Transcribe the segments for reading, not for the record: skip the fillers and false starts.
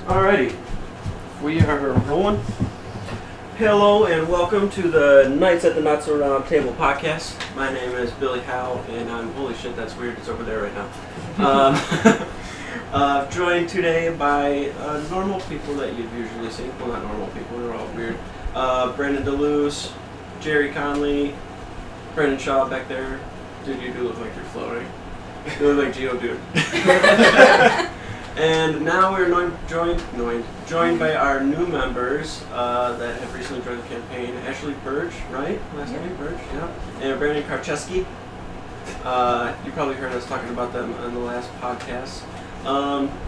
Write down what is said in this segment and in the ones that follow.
Alrighty, we are rolling. Hello and welcome to the Nights at the Not So Round Table podcast. My name is Billy Howe, and I'm holy shit, that's weird. It's over there right now. Joined today by normal people that you've usually seen. Well, not normal people; they're all weird. Brandon DeLuce, Jerry Conley, Brendan Shaw back there. Dude, you do look like you're floating. You look like Geodude. And now we're joined by our new members that have recently joined the campaign. Ashley Burge, right? Last name, Burge, yeah. And Brandon Karcheski. You probably heard us talking about them on the last podcast.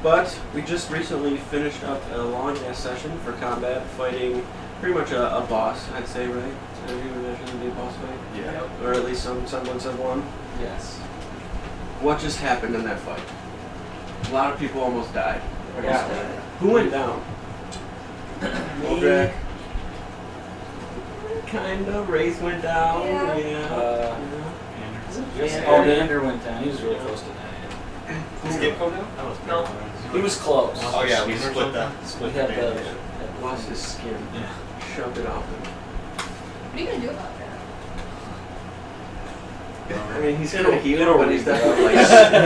But we just recently finished up a long-ass session for combat, fighting pretty much a boss, I'd say, right? Have you imagined it'd be a boss fight? Yeah. Or at least some semblance of one? Yes. What just happened in that fight? A lot of people almost died. Yeah. Who went down? Me. Kinda. Race went down. Yeah. Andrew went down. He was really close to dying. Did Skip go down? No. He was close. Oh yeah, we split We had the the. Lost his skin. Yeah. Shoved it off him. What are you gonna do about that? I mean, he's gonna heal, but he's definitely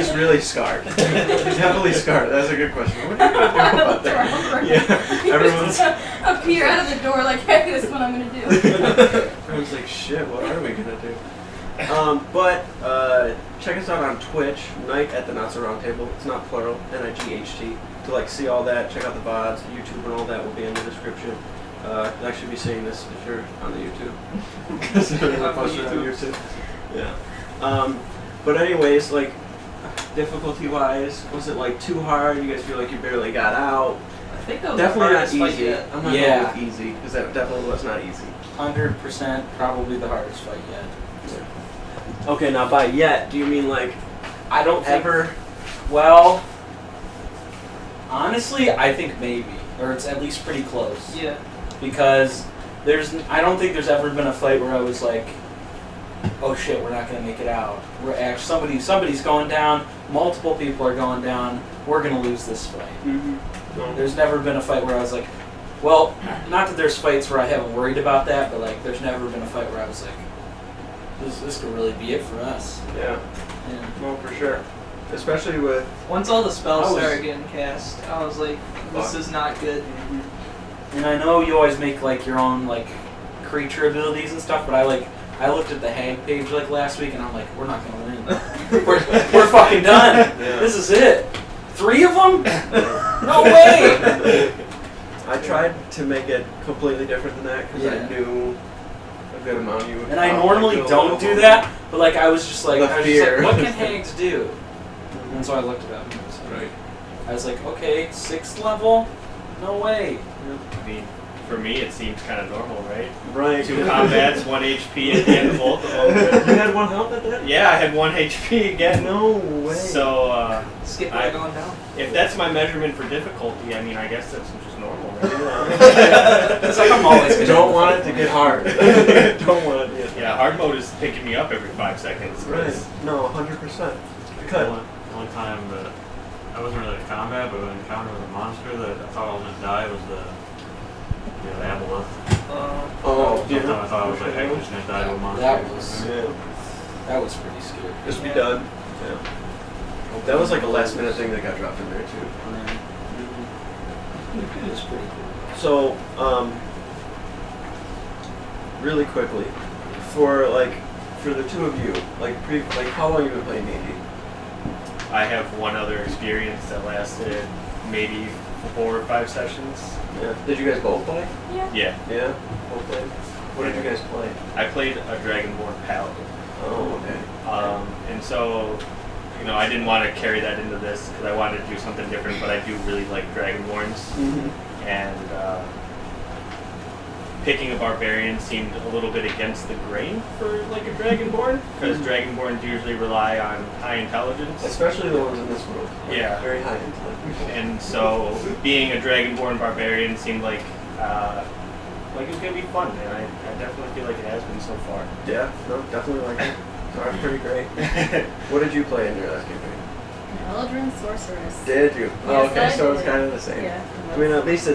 he's really scarred. He's heavily scarred. That's a good question. What are you gonna do about that? Yeah, everyone's appear out of the door like, hey, this is what I'm gonna do. everyone's like, shit. What are we gonna do? But check us out on Twitch, Night at the Not So Round Table. It's not plural, N-I-G-H-T. To like see all that, check out the VODs, YouTube, and all that will be in the description. I should be saying this if you're on the YouTube, because there's a poster on YouTube. Yeah. But anyways, like difficulty-wise, was it like too hard? You guys feel like you barely got out? I think that was Definitely the not hardest fight easy. yet. I'm not Yeah. going with easy because that definitely was not easy. 100% probably the hardest fight yet. Okay, now by yet, do you mean like I don't think. ever? Well, honestly, I think maybe, or it's at least pretty close. Yeah. Because I don't think there's ever been a fight where I was like, oh shit, we're not gonna make it out. We're actually somebody's going down. Multiple people are going down. We're gonna lose this fight. Mm-hmm. No. There's never been a fight where I was like, well, not that there's fights where I haven't worried about that, but like, there's never been a fight where I was like, this could really be it for us. Yeah. Yeah. No, for sure. Especially with. Once all the spells I was- started getting cast, I was like, this Fuck. is not good. And I know you always make like your own like creature abilities and stuff, but I looked at the hag page like last week and I'm like, we're not gonna win. we're fucking done. Yeah. This is it. 3 of them? No way. I tried to make it completely different than that because Yeah. I knew a good amount you would. And I probably normally kill don't all of do them. that, but like I was just like, The fear. what can hags do? And so I looked it up. And Right. I was like, okay, 6th level? No way. I mean, for me it seems kind of normal, right? Right. 2 combats, 1 HP at the end of both of them. You had 1 health at that? Yeah, I had 1 HP again. No way. So, Skip I- going down. if that's my measurement for difficulty, I mean, I guess that's just normal, right? It's like I'm always gonna Don't want it to get hard. Don't want it to get Yeah, hard mode is picking me up every 5 seconds. Right. No, 100%. Cut. The only time that I wasn't really in combat, but an encounter with a monster that I thought I was going to die was the aboleth. Oh, Sometimes I thought I was like, I was just going to die to a monster. That was pretty scary. Just be done. Yeah. That was like a last minute thing that got dropped in there too. It was pretty cool. So, really quickly, for the 2 of you, like how long have you been playing D&D? I have one other experience that lasted maybe 4 or 5 sessions. Yeah. Did you guys both play? Yeah. Yeah, Yeah. Both played. What did you guys play? I played a Dragonborn Paladin. Oh, okay. And so, I didn't want to carry that into this because I wanted to do something different, but I do really like Dragonborns. Mm-hmm. And picking a Barbarian seemed a little bit against the grain for like a Dragonborn, because Dragonborns usually rely on high intelligence. Especially the ones in this world. Yeah. Very high intelligence. And so being a Dragonborn Barbarian seemed like it was going to be fun, and I definitely feel like it has been so far. Yeah, no, definitely like it. It's pretty great. What did you play in your last campaign? Eldrin Sorceress. Did you? Oh, Yes, okay, I so it's did. kind of the same. Yeah. I mean, at least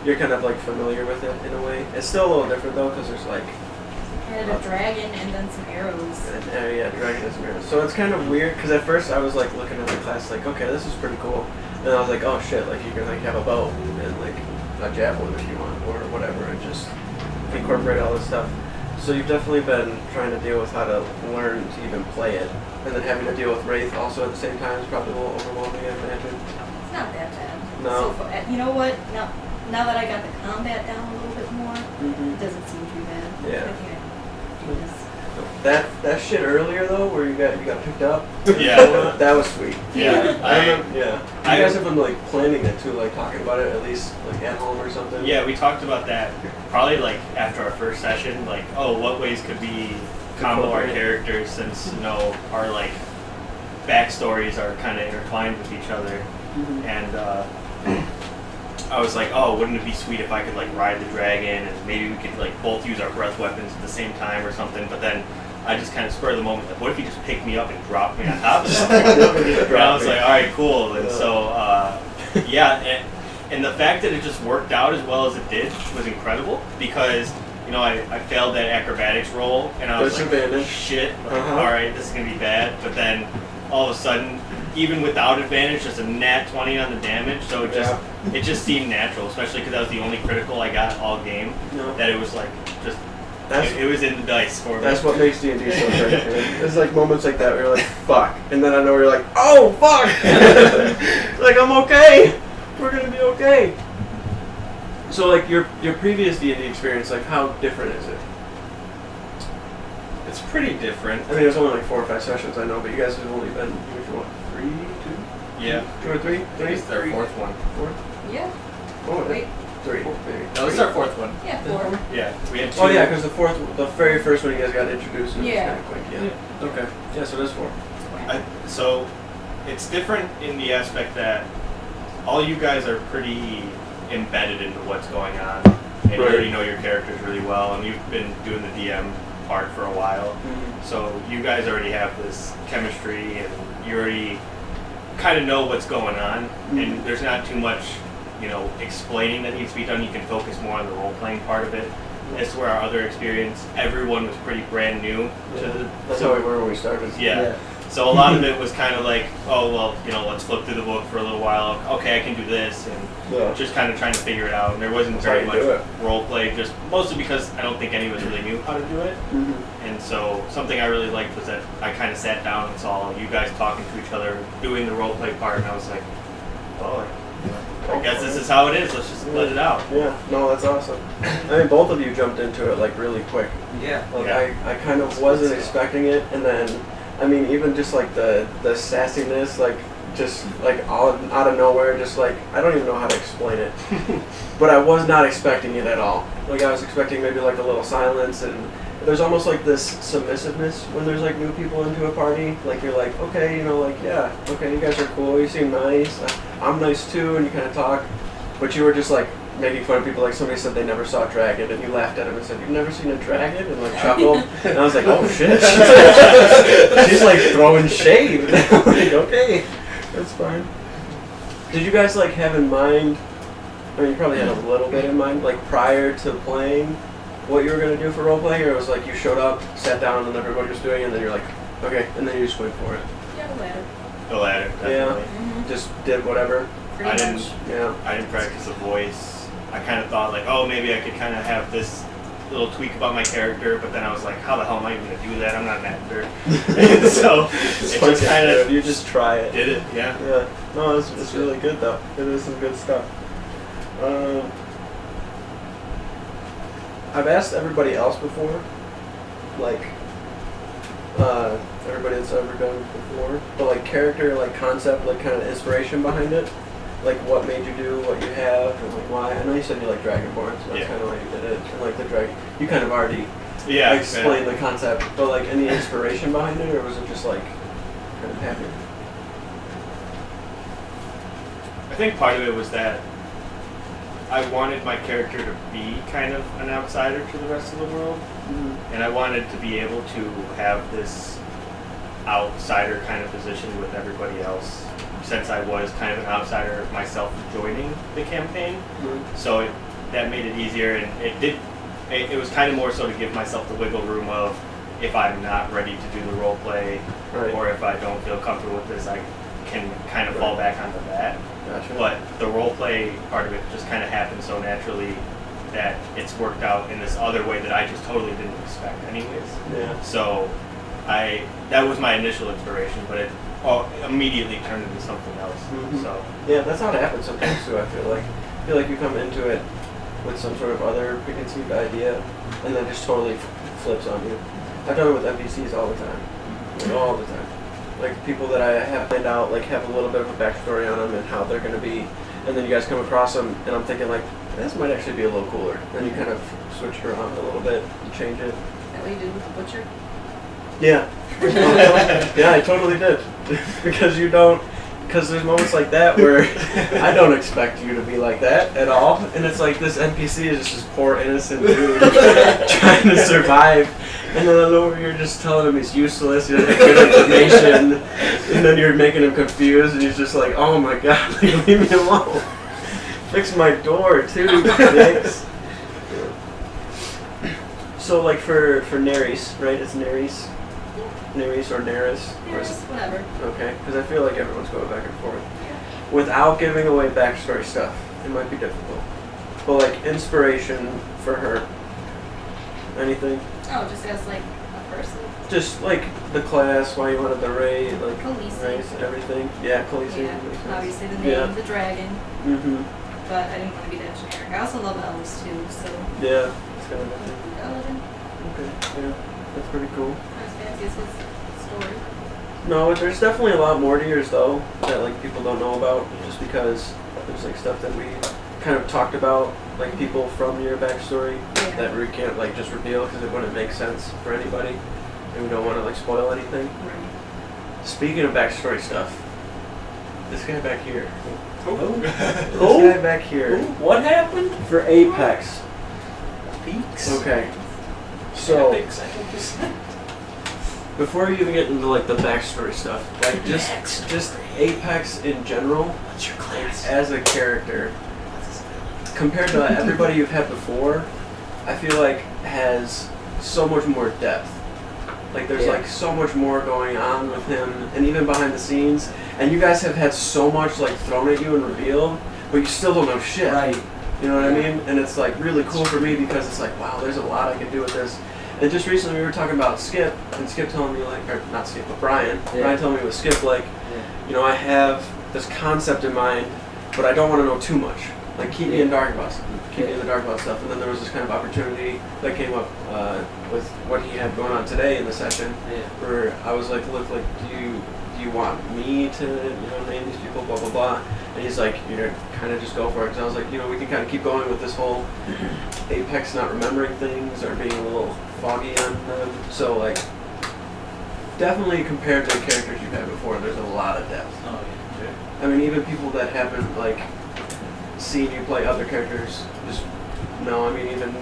you're kind of like familiar with it in a way. It's still a little different though, because there's like, I had a dragon and then some arrows. yeah, dragon is weird. So it's kind of weird, because at first I was like looking at the class like, okay, this is pretty cool. And I was like, oh shit, like you can like have a bow and like a javelin if you want, or whatever, and just incorporate all this stuff. So you've definitely been trying to deal with how to learn to even play it. And then having to deal with Wraith also at the same time is probably a little overwhelming, I imagine. It's not that bad. No. So far, you know what? Now that I got the combat down a little bit more, Mm-hmm. it doesn't seem too bad. Yeah. I think I can do this. That shit earlier though, where you got picked up. Yeah. That was sweet. Yeah. I remember. Yeah. I- You guys have been like planning it too, like talking about it at least like at home or something. Yeah, we talked about that probably like after our first session, like, oh, what ways could we combo our Incorporate. characters since, you know, our like backstories are kind of intertwined with each other. Mhm. And I was like, oh, wouldn't it be sweet if I could like ride the dragon and maybe we could like both use our breath weapons at the same time or something. But then I just kind of spur of the moment, like, what if you just picked me up and dropped me on top of something? And I was like, all right, cool. And so, yeah, and the fact that it just worked out as well as it did was incredible because, you know, I failed that acrobatics roll and I was like, Disadvantage. shit, like, Uh-huh. all right, this is going to be bad. But then all of a sudden, even without advantage, just a nat 20 on the damage. So it just seemed natural, especially because that was the only critical I got all game. No. That it was like, just, That's it was in the dice for me. That's what makes D&D so great, man. There's like moments like that where you're like, fuck. And then I know you're like, oh, fuck! Like, I'm okay! We're gonna be okay. So, like, your previous D&D experience, like, how different is it? It's pretty different. I mean, it's only like 4 or 5 sessions, I know, but you guys have only been, if you want, 3, 2? Yeah. 2 or 3? This is our fourth one. 4? Yeah. Oh, Wait. 3, maybe. No, this is our fourth one. Yeah, 4. Yeah, we had two. Oh, yeah, because the very first one you guys got introduced and Yeah. it was kind of quick, yeah. Okay. Yeah, so it is 4. So it's different in the aspect that all you guys are pretty embedded into what's going on, and you Right. already know your characters really well, and you've been doing the DM part for a while. So you guys already have this chemistry, and you already kind of know what's going on, and there's not too much, you know, explaining that needs to be done. You can focus more on the role-playing part of it. As to where our other experience, everyone was pretty brand new to the. That's how we were when we started. Yeah. So a lot of it was kind of like, oh, well, you know, let's flip through the book for a little while. Okay, I can do this, and Yeah. just kind of trying to figure it out. And there wasn't That's how very you much do it. role play, just mostly because I don't think any of us really knew how to do it. And so something I really liked was that I kind of sat down and saw you guys talking to each other, doing the role play part, and I was like, oh, I guess this is how it is. Let's just let it out. Yeah, no, that's awesome. I mean, both of you jumped into it like really quick. Yeah. Like Yeah. I kind of wasn't expecting it, and then, I mean, even just like the sassiness, like just like all out of nowhere, just like I don't even know how to explain it, but I was not expecting it at all. Like I was expecting maybe like a little silence, and there's almost like this submissiveness when there's like new people into a party. Like you're like, okay, you know, like yeah, okay, you guys are cool, you seem nice, I'm nice too, and you kind of talk, but you were just like making fun of people. Like somebody said they never saw a dragon, and you laughed at him and said, "You've never seen a dragon?" and like chuckled, and I was like, "Oh shit!" She's like throwing shade. Like, okay, that's fine. Did you guys like have in mind? I mean, you probably had a little bit in mind, like prior to playing, what you were gonna do for role playing, or it was like you showed up, sat down, and everybody was doing it, and then you're like, okay, and then you just went for it. Yeah, the ladder. The latter, definitely. Just did whatever. Pretty I didn't. much. Yeah. I didn't practice the voice. I kind of thought like, oh, maybe I could kind of have this little tweak about my character, but then I was like, how the hell am I even gonna do that? I'm not an actor. And so it just kind of you just try it. did it. Yeah. Yeah. No, it's really good though. It is some good stuff. I've asked everybody else before, like everybody that's ever done before, but like character, like concept, like kind of inspiration behind it. Like what made you do what you have, and like why. I know you said you like Dragonborn, so that's Yeah. kind of why you did it. And like the dragon, you kind of already Yeah. explained the concept, but like any inspiration behind it, or was it just like kind of happy? I think part of it was that I wanted my character to be kind of an outsider to the rest of the world, and I wanted to be able to have this outsider kind of position with everybody else. since I was kind of an outsider myself joining the campaign. So that made it easier, and it was kind of more so to give myself the wiggle room of if I'm not ready to do the role play, Right. or if I don't feel comfortable with this, I can kind of fall back onto that. Gotcha. But the role play part of it just kind of happened so naturally that it's worked out in this other way that I just totally didn't expect anyways. Yeah. So that was my initial inspiration, but it immediately turned into something else. Mhm. So Yeah, that's how it happens sometimes too. I feel like you come into it with some sort of other preconceived idea, and then just totally flips on you. I've done it with NPCs all the time, like all the time. Like people that I have find out like have a little bit of a backstory on them and how they're going to be, and then you guys come across them, and I'm thinking like this might actually be a little cooler. Then you kind of switch it around a little bit, you change it. Is that what you did with the butcher? Yeah. Yeah, I totally did. Because there's moments like that where I don't expect you to be like that at all. And it's like this NPC is just this poor innocent dude trying to survive. And then over you're just telling him he's useless, he doesn't have good information. And then you're making him confused and he's just like, oh my god, leave me alone. Fix my door too, dicks. So like for Neris, right? It's Neris? Neris or Neris? Or is it? Whatever. Okay, because I feel like everyone's going back and forth. Without giving away backstory stuff, it might be difficult. But like inspiration for her. Anything? Oh, just as like a person? Just like the class, why you wanted the race, like Khaleesi. race, everything. Yeah, Khaleesi. Yeah, obviously the name, Yeah. the dragon, Mm-hmm. but I didn't want to be that generic. I also love elves too, so Yeah, it's kind of a thing. Paladin. Okay, yeah, that's pretty cool. Not as fancy as his story. No, there's definitely a lot more to yours though that like people don't know about, just because there's like stuff that we kind of talked about, like people from your backstory Yeah. that we can't like just reveal because it wouldn't make sense for anybody, and we don't want to like spoil anything. Right. Speaking of backstory stuff, this guy back here, Oh. this guy back here What happened? for Apex. Peaks. Okay, so Epic second percent. before you even get into like the backstory stuff, like just Apex in general. What's your class? As a character, compared to everybody you've had before, I feel like has so much more depth. Like there's Yeah. like so much more going on with him, and even behind the scenes. And you guys have had so much like thrown at you and revealed, but you still don't know shit. Right. You know what I mean? And it's like really cool for me because it's like, wow, there's a lot I can do with this. And just recently we were talking about Skip, and Skip telling me like, or not Skip, but Brian. Yeah. Brian telling me with Skip like, you know, I have this concept in mind, but I don't want to know too much. Like keep me in dark about stuff. Keep me in the dark about stuff. And then there was this kind of opportunity that came up with what he had going on today in the session, Yeah. where I was like, look, like, do you want me to, name these people, blah blah blah? And he's like, kind of just go for it. Because I was like, we can kind of keep going with this whole Apex not remembering things or being a little foggy on them. So like, definitely compared to the characters you've had before, there's a lot of depth. Oh yeah. I mean, even people that haven't like seen you play other characters just know. I mean, even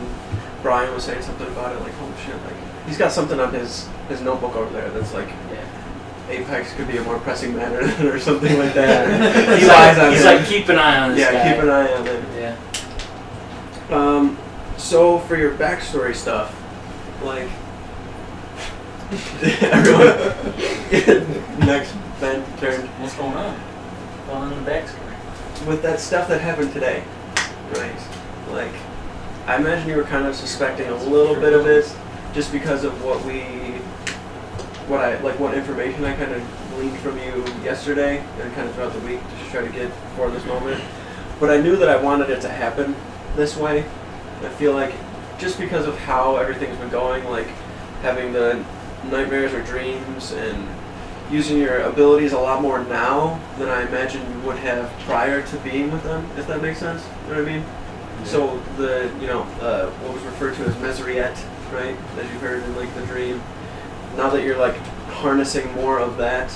Brian was saying something about it, like, holy shit, like he's got something on his notebook over there that's like, Apex could be a more pressing matter or something like that. He lies on He's him. like, keep an eye on this guy. Yeah, keep an eye on him. Yeah. So for your backstory stuff, like everyone, next Ben turn What's going on? Going on in the backstory. with that stuff that happened today, right? Like, I imagine you were kind of suspecting a little bit of it, just because of what information I kind of gleaned from you yesterday and kind of throughout the week to just try to get for this moment. But I knew that I wanted it to happen this way. I feel like just because of how everything's been going, like having the nightmares or dreams and using your abilities a lot more now than I imagine you would have prior to being with them, if that makes sense. You know what I mean? Yeah. So the, what was referred to as Mesriette, right, that you heard in like the dream, now that you're like harnessing more of that,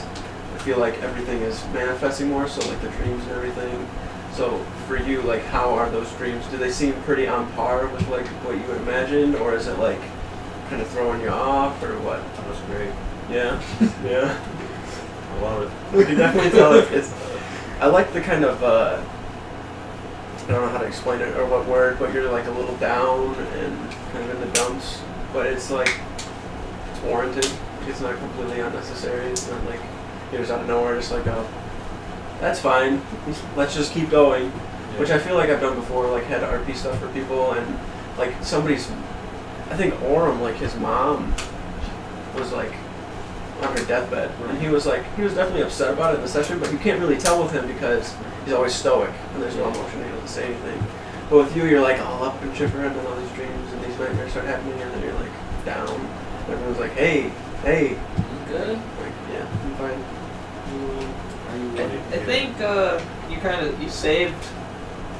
I feel like everything is manifesting more, so like the dreams and everything. So for you, like, how are those dreams? Do they seem pretty on par with like what you had imagined, or is it like kind of throwing you off, or what? That was great. Yeah, yeah. I love it. We can definitely tell it's I like the kind of I don't know how to explain it or what word, but you're like a little down and kind of in the dumps, but it's like it's warranted. It's not completely unnecessary. It's not like you're just out of nowhere, just like, oh, that's fine. Let's just keep going. Which I feel like I've done before, like had RP stuff for people, and like somebody's, I think Orem, like his mom, was like on her deathbed, and he was definitely upset about it in the session, but you can't really tell with him because he's always stoic and there's no emotion. He doesn't say anything. But with you, you're like all up and chipper, and then all these dreams and these nightmares start happening, and then you're like down. And everyone's like, hey, You good? like, yeah, I'm fine. Are you ready? I think you saved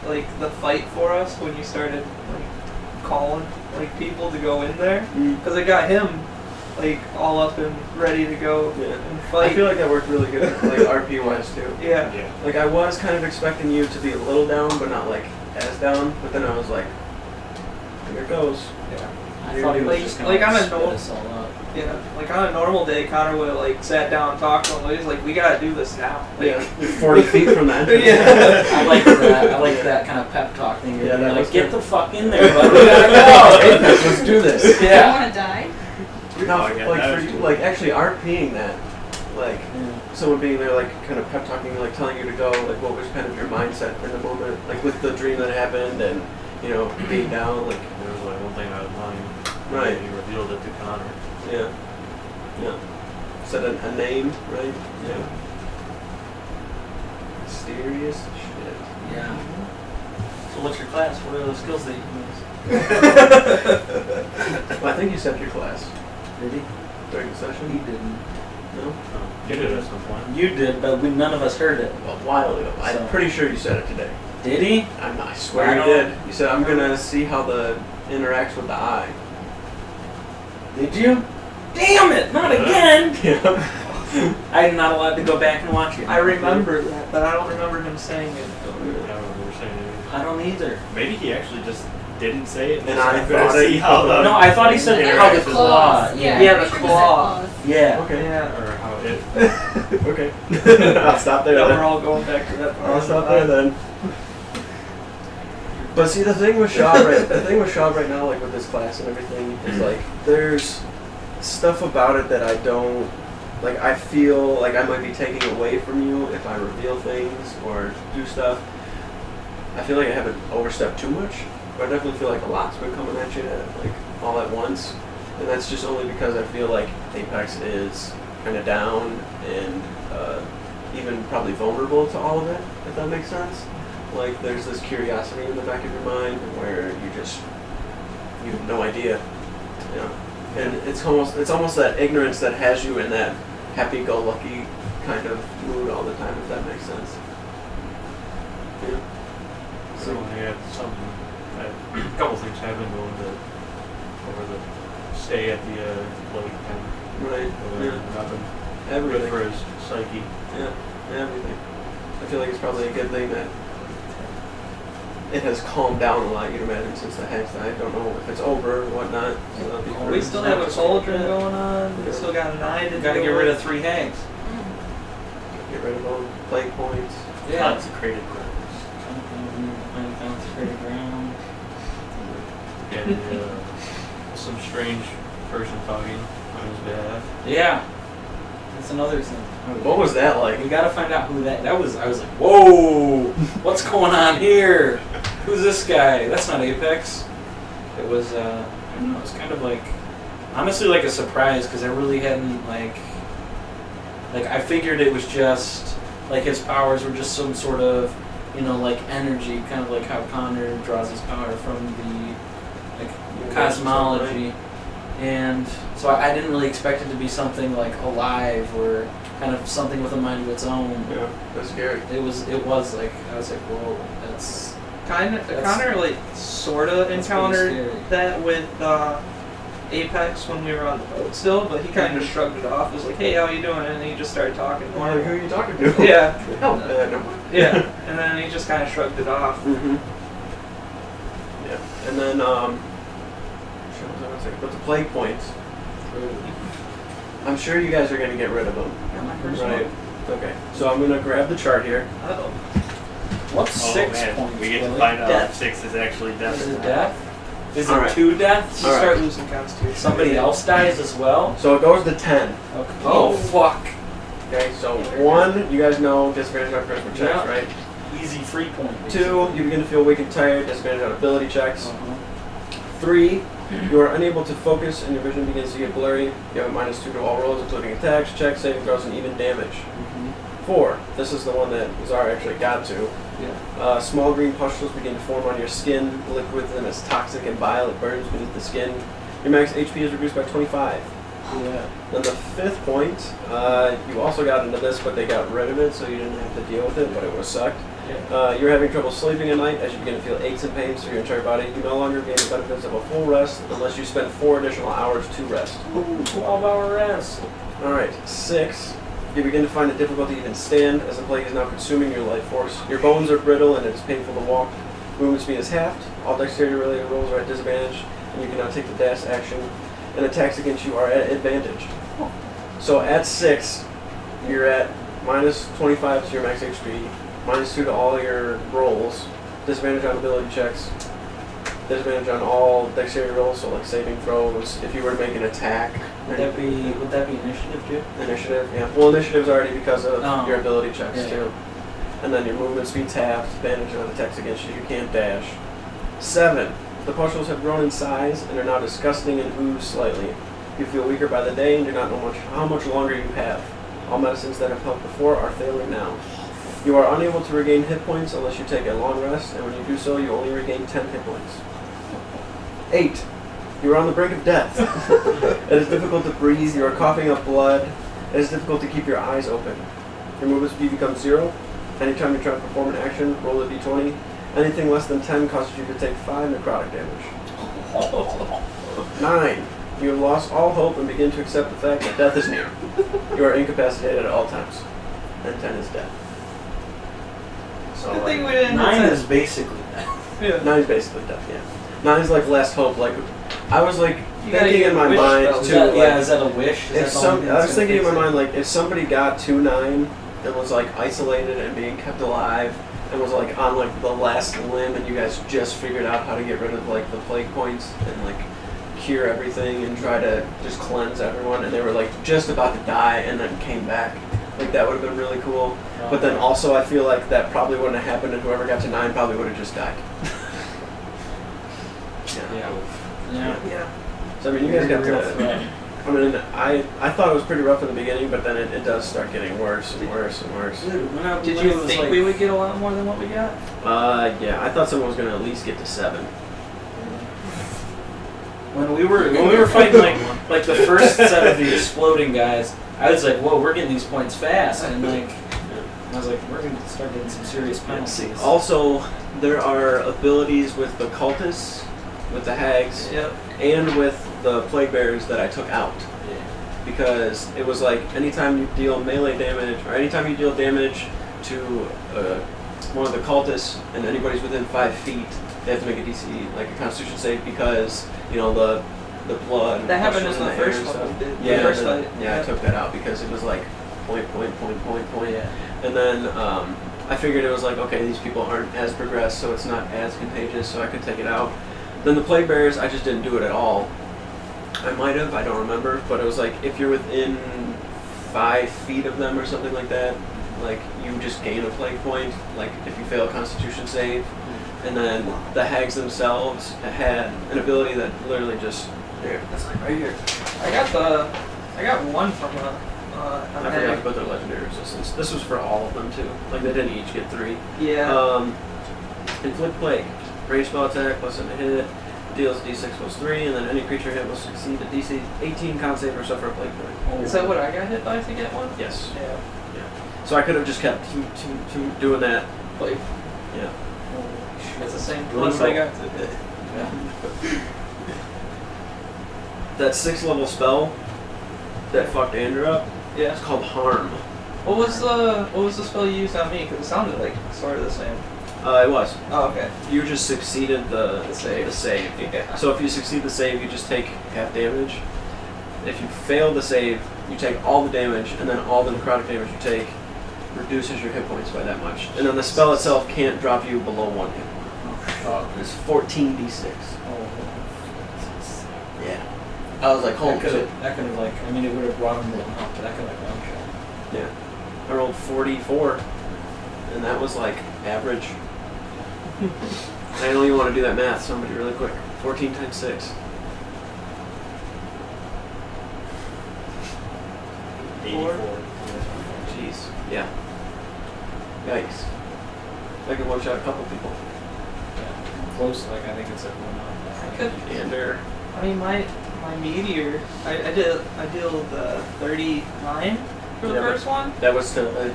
like the fight for us when you started like calling like people to go in there, because it got him like all up and ready to go and fight. I feel like that worked really good, like RP wise too. Yeah. Like I was kind of expecting you to be a little down, but not like as down. But then I was like, here it goes. Yeah. I thought he was Like- just gonna like on a spit normal- us all up. Yeah. Like on a normal day, Connor would have like sat down and talked to him. He's like, we gotta do this now. Like, Yeah, 40 feet from the entrance. Yeah. I like that. I like that kind of pep talk thing. You're Yeah, that like, was get good. the fuck in there, bud. We gotta go. Let's do this. You Yeah. want to die? No, Oh, yeah, like that for was you, cool. like actually RPing that, like someone being there, like kind of pep talking, like telling you to go, like what was kind of your mindset in the moment, like with the dream that happened, and you know being down, like There was like one thing I was lying. Right. He revealed it to Connor. yeah, said a name, right? Yeah. Mysterious shit. Yeah. So what's your class? What are the skills that you Well, I think you said your class use? Did he? during the He session. didn't. No, You did at some point. You did, but none of us heard it. a while ago. I'm So- pretty sure you said it today. Did he? I swear I you don't- did. You said I'm gonna see how the interacts with the eye. Did you? Damn it! Not again! Yeah. I'm not allowed to go back and watch it. I remember that, but I don't remember him saying it. I don't remember saying anything. I don't either. Maybe he actually just didn't say it. And I I'm gonna thought it- see how the No, I thought he said Yeah, how right. the claw. Yeah, Yeah, pretty the sure he said claw. claws. Yeah. Okay. Yeah. or how it. Okay. I'll stop there Now then. we're all going back to that part. I'll stop there then. But see, the thing with Shaw right now, like with this class and everything, is like there's stuff about it that I don't like. I feel like I might be taking away from you if I reveal things or do stuff. I feel like I haven't overstepped too much, but I definitely feel like a lot's been coming at you like all at once, and that's just only because I feel like Apex is kind of down and even probably vulnerable to all of it, if that makes sense. Like there's this curiosity in the back of your mind where you have no idea, you know, and it's almost that ignorance that has you in that happy-go-lucky kind of mood all the time, if that makes sense. Yeah. So we had something, a couple things happened over the stay at the lake and Right. Yeah. nothing good Everything. for his psyche. Yeah. Everything. I feel like it's probably a good thing that it has calmed down a lot, you'd imagine, since the hags died. I don't know if it's over or whatnot. So that'll be Oh, We great. still have a cauldron going on. We still got 9 to Gotta do get rid with. of 3 hags. Get rid of them. Plague points. Consecrated grounds. Consecrated ground. And some strange person talking on his behalf. Yeah. That's another thing. What was that like? We gotta find out who that was. I was like, whoa, what's going on here? Who's this guy? That's not Apex. It was, I don't know, it was kind of like, honestly like a surprise because I really hadn't like I figured it was just, like his powers were just some sort of, you know, like energy, kind of like how Connor draws his power from the, like, cosmology. And so I didn't really expect it to be something like alive or kind of something with a mind of its own. Yeah, that's scary. It was like, I was like, whoa, that's Connor like sorta That's pretty encountered scary. that with Apex when we were on the boat still, but he kind of shrugged it off. Was like, "Hey, how you doing?" And he just started talking Like, who more. are you talking to? Yeah, Oh, no. yeah. And then he just kind of shrugged it off. Mm-hmm. Yeah, and then shit, what was I gonna say? But the plague points. I'm sure you guys are gonna get rid of them, Got my first right? one. Okay, so I'm gonna grab the chart here. Uh-oh. What's Oh 6 man, points? we get to Willie? find out Death. if 6 is actually death. Is or it not. death? Is All it right. 2 deaths? You All start right. losing constitution. Somebody else dies as well? So it goes to 10. Okay. Oh, fuck. Okay, so 1, you guys know disadvantage on charisma checks, Yeah. right? Easy free point. 2, you begin to feel weak and tired, disadvantage on ability checks. Uh-huh. 3, you are unable to focus and your vision begins to get blurry. You have a -2 to all rolls, including attacks, checks, saving throws, and even damage. 4, this is the one that Czar actually got to. Yeah. Small green pustules begin to form on your skin. The liquid within is toxic and vile. It burns beneath the skin. Your max HP is reduced by 25. Yeah. Then the 5th point, you also got into this, but they got rid of it, so you didn't have to deal with it, but it was sucked. Yeah. You're having trouble sleeping at night as you begin to feel aches and pains through your entire body. You no longer gain the benefits of a full rest unless you spend 4 additional hours to rest. Ooh, 12-hour rest. Alright, 6. You begin to find it difficult to even stand as the plague is now consuming your life force. Your bones are brittle and it is painful to walk. Movement speed is halved. All dexterity related rolls are at disadvantage, and you cannot take the dash action. And attacks against you are at advantage. So at 6, you're at -25 to your max HP, -2 to all your rolls, disadvantage on ability checks, disadvantage on all dexterity rolls, so like saving throws. If you were to make an attack, Would that be initiative too? initiative, yeah. Well, initiative's already because of Oh. your ability checks Yeah. too. And then your movement speed's halved, advantage on attacks against you. You can't dash. 7. The pustules have grown in size and are now disgusting and ooze slightly. You feel weaker by the day and do not know how much longer you have. All medicines that have helped before are failing now. You are unable to regain hit points unless you take a long rest, and when you do so, you only regain 10 hit points. 8. You are on the brink of death. It is difficult to breathe. You are coughing up blood. It is difficult to keep your eyes open. Your movement speed becomes 0. Anytime you try to perform an action, roll a d20. Anything less than 10 causes you to take 5 necrotic damage. 9. You have lost all hope and begin to accept the fact that death is near. You are incapacitated at all times. And 10 is death. So Good thing we like, didn't 9 hit is basically that. Yeah. 9 is basically death, yeah. 9 is like last hope. Like I was like You gotta thinking get in my wish mind spells. too. Is that, like, yeah, is that a wish? Is if that the some, only thing I was that's gonna thinking in my fix it? mind, like, if somebody got to 9 and was, like, isolated and being kept alive and was, like, on, like, the last limb and you guys just figured out how to get rid of, like, the plague points and, like, cure everything and try to just cleanse everyone and they were, like, just about to die and then came back. Like, that would have been really cool. But then also I feel like that probably wouldn't have happened and whoever got to 9 probably would have just died. Yeah. Yeah. Yeah. So, I mean, you guys got Real to... threat. I mean, I thought it was pretty rough in the beginning, but then it does start getting worse and worse and worse. Dude, when Did when you it was think like, we would get a lot more than what we got? Yeah, I thought someone was going to at least get to 7. when we were fighting like the first set of the exploding guys, I was like, whoa, we're getting these points fast, and like I was like, we're gonna start getting some serious penalties. Also, there are abilities with the cultists, with the hags, Yep. and with the plague bearers that I took out. Because it was like anytime you deal melee damage, or anytime you deal damage to one of the cultists, and anybody's within 5 feet, they have to make a DC, like a Constitution save, because you know the blood. That happened in pushes the air first and one. stuff. We did. Yeah, The first and then- fight. yeah, I took that out because it was like point. Yeah. And then I figured it was like, okay, these people aren't as progressed, so it's not as contagious, so I could take it out. Then the plague bearers, I just didn't do it at all. I might have, I don't remember, but it was like if you're within 5 feet of them or something like that, like you just gain a plague point, like if you fail a Constitution save. And then the hags themselves had an ability that literally just there. That's like right here. I got one from a I forgot to put their legendary resistance. This was for all of them too. Like they didn't each get 3. Yeah. Inflict plague. Range spell attack plus a hit. Deals d6 plus 3, and then any creature hit will succeed a DC 18 con save or suffer a plague point. Is that what I got hit by to get one? Yes. Yeah. So I could have just kept doing that. Like, Yeah. it's the same You wanna plus I roll? got to. That 6th level spell that fucked Andrew up, Yeah. it's called Harm. What was the spell you used on me? Because it sounded like sort of the same. It was. Oh, okay. You just succeeded the save. Yeah. So if you succeed the save, you just take half damage. If you fail the save, you take all the damage, and then all the necrotic damage you take reduces your hit points by that much. And then the spell itself can't drop you below 1 hit point. It's 14d6. Oh. Yeah. I was like, holy shit. That could have like, I mean, it would have brought him up, but that could have like one shot. Yeah. I rolled 44, and that was like average. I don't even want to do that math, somebody really quick. 14 times 6. 84. Jeez. Yeah. Yikes. I could one-shot a couple people. Yeah. Close, like I think it's like one I could. And they're... I mean, my meteor. I deal the 39 for the Yeah, but first one. That was to,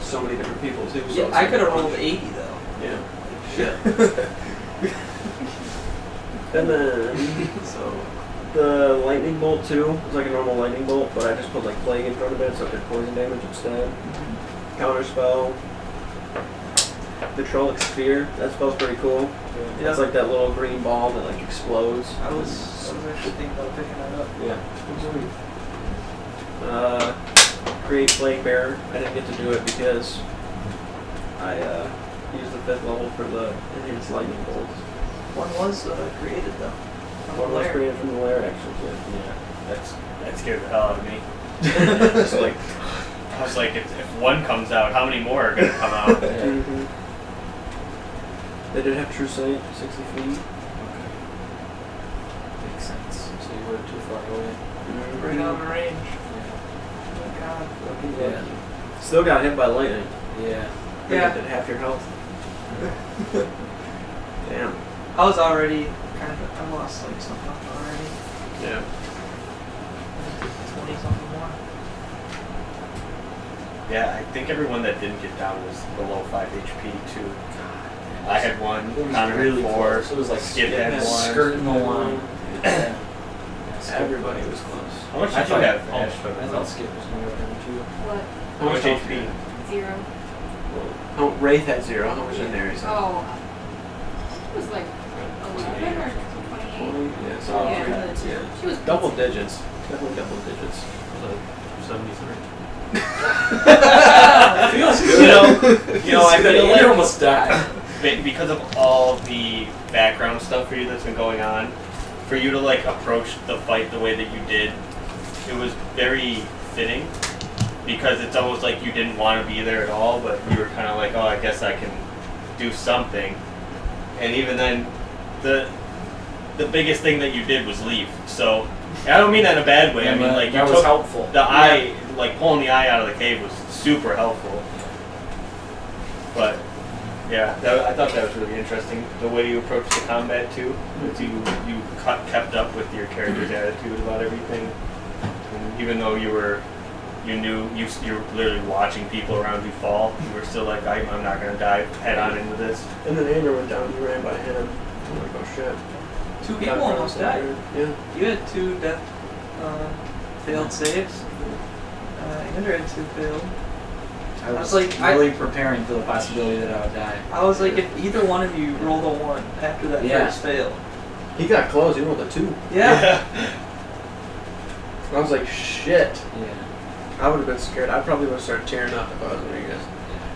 so many different people too. So Yeah, it's I like could have a bunch. rolled 80 though. Yeah. Shit. And then, so, the lightning bolt too was like a normal lightning bolt, but I just put like plague in front of it so it did poison damage instead. Counter spell. The Trollic Sphere, that spell's pretty cool. Yeah. It's like that little green ball that like explodes. I was actually thinking about picking that up. Yeah. Create Plague Bearer. I didn't get to do it because I used the 5th level for the enhanced lightning bolts. One was created though. From One the was lair. created from the lair, actually. Yeah, that scared the hell out of me. It's like, I was like, if one comes out, how many more are gonna come out? mhm. They did have True Sight, 60 feet. Makes sense. So you were too far away. Right on the range. Yeah. Oh god. Lucky, Yeah. lucky. Still got hit by lightning. Yeah. Yeah. Did half your health. Damn. I was already I lost like something up already. Yeah. 20 something more. Yeah, I think everyone that didn't get down was below 5 HP too. I had one, It was Connor really had 4, close. It was like Skip had Yeah, 1. skirting the line. Yeah. Everybody was close. How much I did you thought- have? Oh, Ash? shit. I thought Skip was going to go down too. What? How much health HP? did you 0. have? Oh, Wraith had 0. How much did Ares have? Oh. It was like 11 or 28. 20? Yeah, so Yeah. yeah. She was Double digits. Definitely double digits. Like 73. Feels good. You know, I feel You like almost died. because of all the background stuff for you that's been going on, for you to like approach the fight the way that you did, it was very fitting. Because it's almost like you didn't want to be there at all, but you were kind of like, oh, I guess I can do something. And even then, the biggest thing that you did was leave. So I don't mean that in a bad way. I mean like you that was took helpful. the eye, like pulling the eye out of the cave was super helpful. But yeah, I thought that was really interesting. The way you approached the combat too, because you kept up with your character's attitude about everything. And even though you were literally watching people around you fall, you were still like, I'm not gonna dive head on into this. And then Andrew went down. He ran by him. I'm like, oh shit. 2 people almost died. Yeah. You had 2 death failed saves. Andrew had 2 failed. I was like, really preparing for the possibility that I would die. I was like, if either one of you rolled a 1 after that Yeah. first fail. He got close. He rolled a 2. Yeah. I was like, shit. Yeah. I would have been scared. I probably would have started tearing up if I was one of you guys.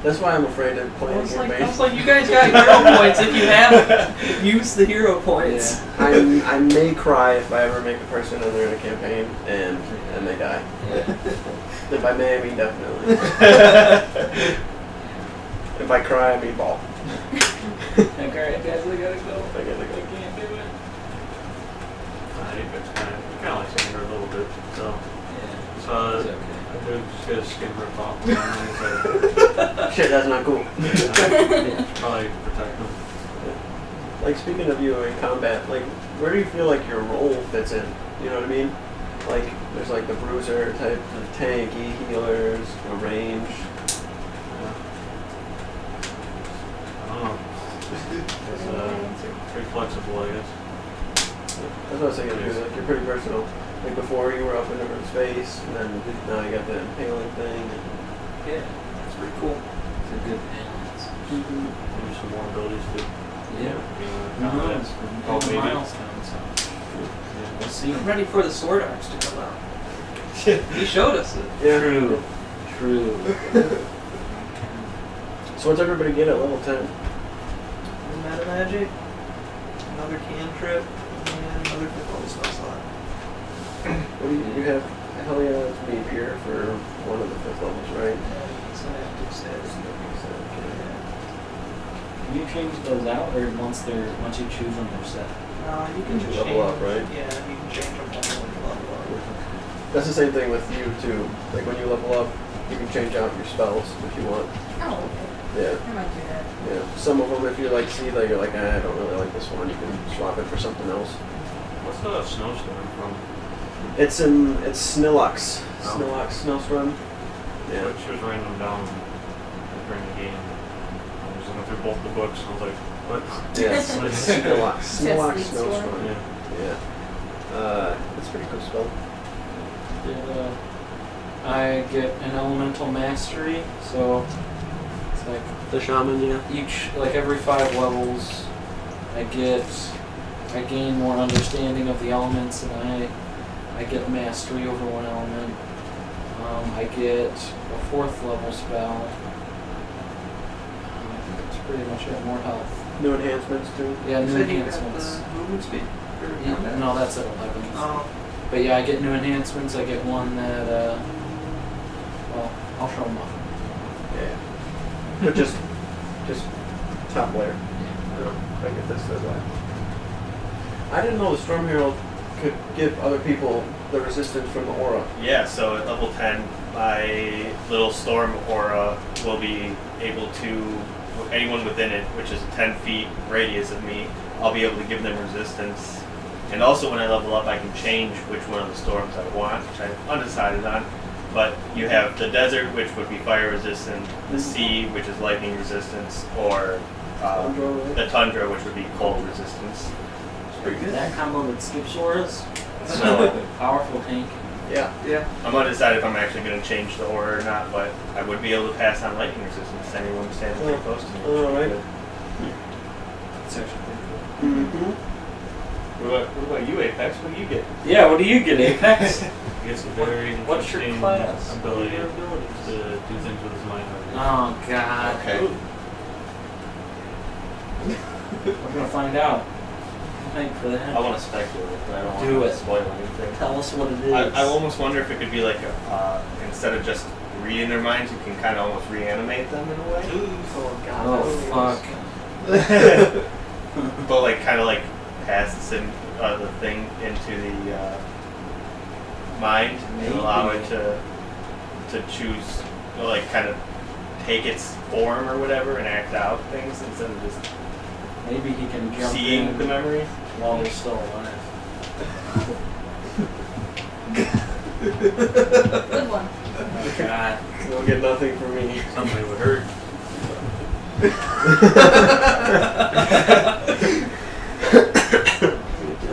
That's why I'm afraid to play I a was campaign. like, you guys got hero points if you have use the hero points. Yeah. I may cry if I ever make a person and they're in a campaign and they die. If I may, I mean definitely. If I cry, I mean ball. Alright guys, we gotta go. I gotta go. I can't do it. I think it's kind of like seeing her a little bit. So, Yeah. so It's okay. I did just get a skin ripped off. Shit, that's not cool. Probably protect them. Like, speaking of you in combat, like, where do you feel like your role fits in? You know what I mean? Like, there's like the bruiser type, the tanky, healers, the range. I don't know. It's pretty flexible, I guess. That's what I was thinking too. Like, you're pretty versatile. Like, before you were up in everyone's face, and then now you got the impaling thing. And Yeah, that's pretty cool. It's a good balance. Maybe some more abilities too. Yeah. Combat. All maybe. milestones. So. We'll see. I'm ready for the sword arts to come out. He showed us it. yeah. True. So what's everybody get at level 10? Meta magic, another cantrip, and another 5th level spell slot. What do you have? Hell yeah, it's me here for one of the 5th levels, right? It's an active status. Can you change those out, or once you choose them, they're set? You can You just level up, right? Yeah, you can change them all when you level up. That's the same thing with you too. Like when you level up, you can change out your spells if you want. Oh, okay. Yeah. I might do that. Yeah. Some of them, if you like see that you're like, I don't really like this one, you can swap it for something else. What's the snowstorm from? It's Snillux. Oh. Snillux, Snowstorm. Yeah. She was writing them down during the game. I was looking through both the books and I was like, what? Yes. Snillux. Snillux, Sleep Snowstorm. Storm. Yeah. Yeah. It's pretty cool spell. I get an elemental mastery, so it's like The shaman, yeah. every 5 levels, I gain more understanding of the elements, and I get mastery over one element. I get a 4th level spell. That's pretty much it. More health. New enhancements too. Yeah, You new said you got enhancements. the movement speed? Or Yeah, combat? no, that's at 11. Oh, But yeah, I get new enhancements. I get one that, well, I'll show them off. Yeah. But just top layer. You know, I get this as well. I didn't know the Storm Herald could give other people the resistance from the aura. Yeah, so at level 10, my little storm aura will be able to, anyone within it, which is a 10 feet radius of me, I'll be able to give them resistance. And also when I level up, I can change which one of the storms I want, which I'm undecided on. But you have the desert, which would be fire resistant, the sea, which is lightning resistance, or Tundra, right? the tundra, which would be cold resistance. It's pretty good. That combo that skips auras, so powerful tank. Yeah. yeah. I'm undecided if I'm actually going to change the aura or not, but I would be able to pass on lightning resistance to anyone standing pretty close to me. which would be Alright. good. It's actually pretty cool. Mm-hmm. What about you, Apex? What do you get? Yeah, what do you get, Apex? He gets a very What's your interesting class? ability Your abilities? to do things with his mind. Oh god. Okay. We're gonna find out. Thank for that. I want to speculate, but I don't Do want it. to spoil anything. Tell us what it is. I almost wonder if it could be like instead of just reading their minds, you can kind of almost reanimate them in a way. Oh god. Oh that fuck. But like kind of like pass the thing into the mind and allow it to choose, like kind of take its form or whatever and act out things instead of just Maybe he can jump seeing in the memory. while they're still alive. Good one. Oh god. You'll get nothing from me. Somebody would hurt.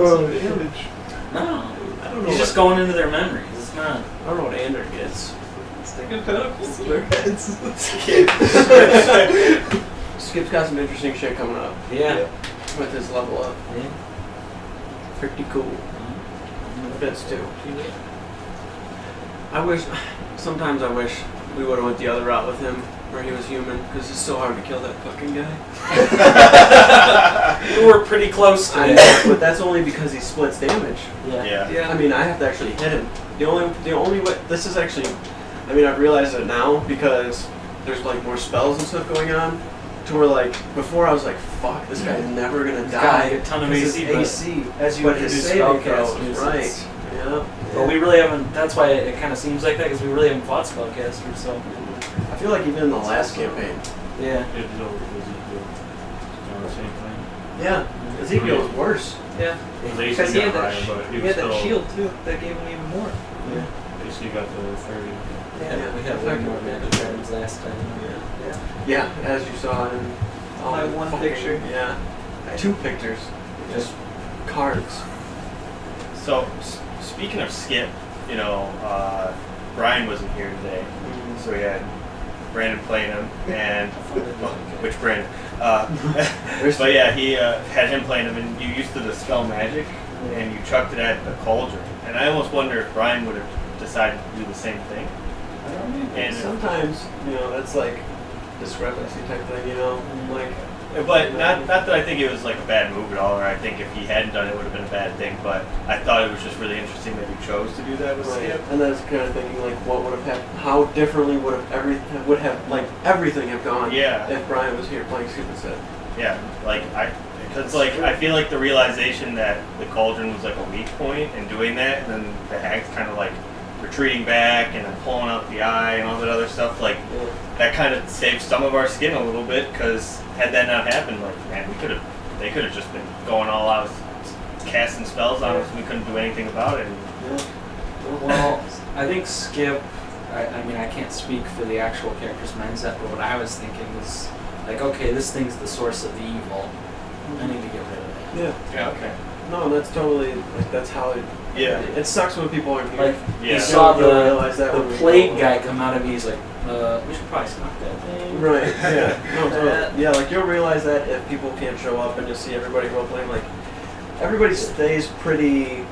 Oh, damage. No. I don't know. He's just going into their memories. It's not. I don't know what Ander gets. Sticking tentacles to their heads. Skip's got some interesting shit coming up Yeah. with his level up. Yeah. Pretty cool. Fits too. Sometimes I wish we would have went the other route with him, where he was human, because it's so hard to kill that fucking guy. We were pretty close to I it. know, but that's only because he splits damage. Yeah. Yeah. Yeah. I mean, I have to actually hit him. The only way, this is actually, I mean, I've realized it now because there's like more spells and stuff going on. To where like before I was like, fuck, this guy's never gonna He's got, die. like, a ton of 'cause AC, his AC, as you but his introduce saving throw spellcasters, is right. it's- Yeah. But we really haven't. That's why it kind of seems like that, because we really haven't fought spellcasters. So. I feel like even in the last campaign. Yeah. It's over Ezekiel. Doing the same thing. Yeah. Ezekiel was worse. Yeah. His Because AC he had got that, higher, but he he was had that still. shield too. That gave him even more. Yeah. AC got to 30. Yeah. We had way more magic items last time. Yeah, as you saw in all My the one fucking- picture. Yeah. 2 pictures. Just cards. So speaking of Skip, you know, Brian wasn't here today, so we had Brandon playing him, and which Brandon? But yeah, he had him playing him, and you used to dispel magic, and you chucked it at the cauldron, and I almost wonder if Brian would have decided to do the same thing. And sometimes, you know, that's like, discrepancy type thing, you know? Like, But not that I think it was like a bad move at all, or I think if he hadn't done it, it would have been a bad thing. But I thought it was just really interesting that he chose to do that with right. Skip. And then it's kind of thinking like, what would have happened? How differently would have everything have gone? Yeah. If Brian was here playing Skip instead. Yeah, because I feel like the realization that the Cauldron was like a weak point in doing that, and then the Hags kind of like retreating back and then pulling out the eye and all that other stuff, like that kind of saved some of our skin a little bit. Because had that not happened, like man, they could have just been going all out, casting spells on us, and we couldn't do anything about it. Well, I think Skip. I mean, I can't speak for the actual character's mindset, but what I was thinking was like, okay, this thing's the source of the evil. I need to get rid of it. Yeah. Yeah. Okay. No, that's totally like that's how it. Yeah. It sucks when people aren't here. Like Yeah. you saw You don't realize that the when we plague go. guy come out of me. He's like, we should probably stop that thing. Right. Yeah. No. Totally. Yeah. Like you'll realize that if people can't show up and you'll see everybody role playing, like everybody stays pretty.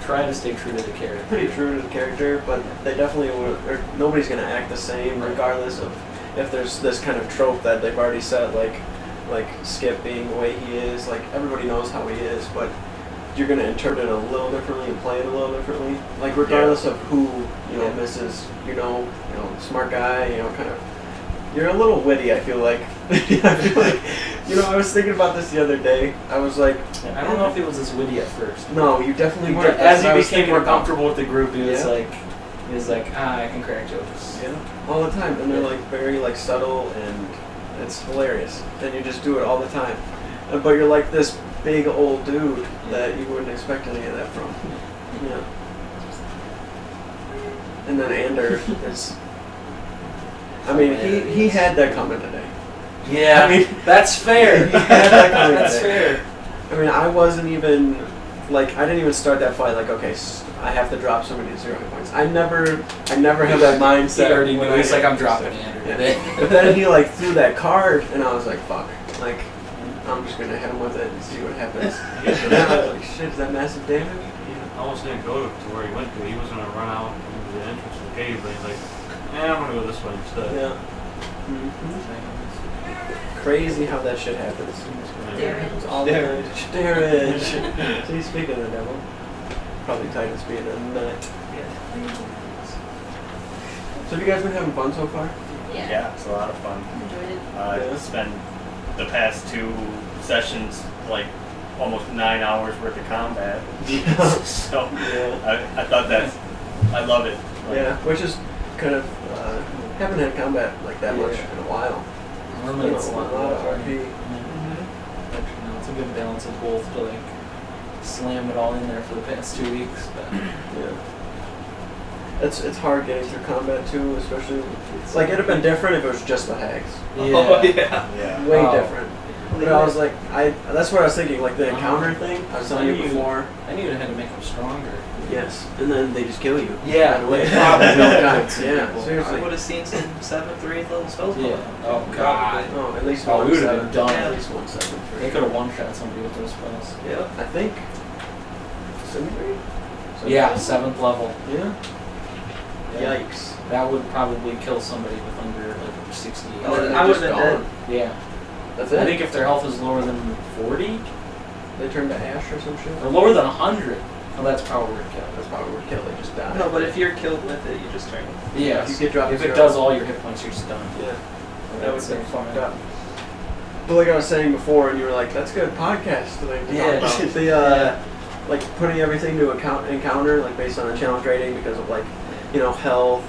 Try to stay true to the character. Pretty true to the character, but they definitely would. Or nobody's gonna act the same, regardless of if there's this kind of trope that they've already set, like Skip being the way he is. Like everybody knows how he is, but you're gonna interpret it a little differently and play it a little differently. Like regardless of who misses, smart guy, kind of. You're a little witty. I feel like. I feel like, I was thinking about this the other day. I was like, I don't know if he was as witty at first. no, you definitely weren't. As That's what I he was became thinking more about. comfortable with the group, he was Yeah. like, I can crack jokes. Yeah, all the time, and they're like very like subtle, and it's hilarious. And you just do it all the time, but you're like this big old dude that you wouldn't expect any of that from. Yeah. And then Ander is. I mean, he had that coming today. Yeah, I mean, that's fair. he had that coming That's today. fair. I mean, I wasn't even like I didn't even start that fight like okay, I have to drop somebody to 0 hit points. I never have that mindset. He already when knew. He's I- like, I'm dropping Andrew Yeah. today. But then he like threw that card, and I was like, fuck. Like, I'm just gonna hit him with it and see what happens. And then I was like, shit, is that massive damage? He almost didn't go to where he went to. He was going to run out into the entrance of the cave, but he's like, I'm going to go this way instead. Yeah. Crazy how that shit happens. Damage. It's all damage. Damage. See, speaking of the devil, probably Titan's being a nut. So have you guys been having fun so far? Yeah. Yeah, it's a lot of fun. Enjoyed it. Yeah. Spent the past 2 sessions like almost 9 hours worth of combat. So Yeah. I thought I love it. Like, Yeah, which is kind of haven't had combat like that much in a while. Normally it's a lot of more. RP. It's a good balance of both to like slam it all in there for the past 2 weeks. But Yeah. It's hard getting through combat too, especially like it'd have been different if it was just the hags. Oh yeah. Yeah. Way Oh. different. But I was like, that's what I was thinking, like the encounter thing. I was telling you before. I knew you had to make them stronger. Yes, and then they just kill you. Yeah. Right away. Probably. No guns. Yeah, I seriously. would have seen some 7th or 8th level spells. Yeah. Oh god. Oh, at least Oh, one we would've 7. been done. At least 1 7. for They sure. could have one-shot somebody with those spells. Yeah. I think. 7th? Yeah, 7th level. Yeah. Yeah. Yikes. That would probably kill somebody with under like 60. Oh, They're I just would've been gone. Yeah. That's it. I think if their health is lower than 40 they turned to ash or some shit. or lower than 100, well, that's probably where it That's probably where kill. They just die. No, but if you're killed with it, you just turn. Yeah. If you get dropped If to it 0. does all your hit points, you're just done. Yeah. Well, That would that's have been fine. fucked up. But like I was saying before, and you were like, "That's good podcast thing to Yeah. talk about." The Yeah. like putting everything to encounter, like based on a challenge rating because of like, health,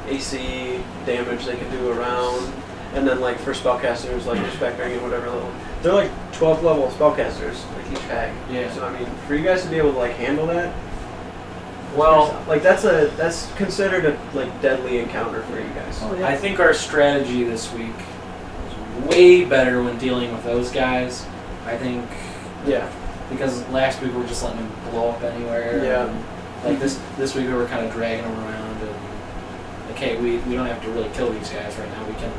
AC, damage they can do around, and then like for spellcasters, like just factoring in whatever level. They're like 12 level spellcasters, like each hag. Yeah. So I mean, for you guys to be able to like handle that, Well, like that's considered a like deadly encounter for you guys. Oh, yeah. I think our strategy this week was way better when dealing with those guys. I think Yeah. because last week we were just letting them blow up anywhere. Yeah. And, like this week we were kind of dragging them around and like, hey, we don't have to really kill these guys right now. We can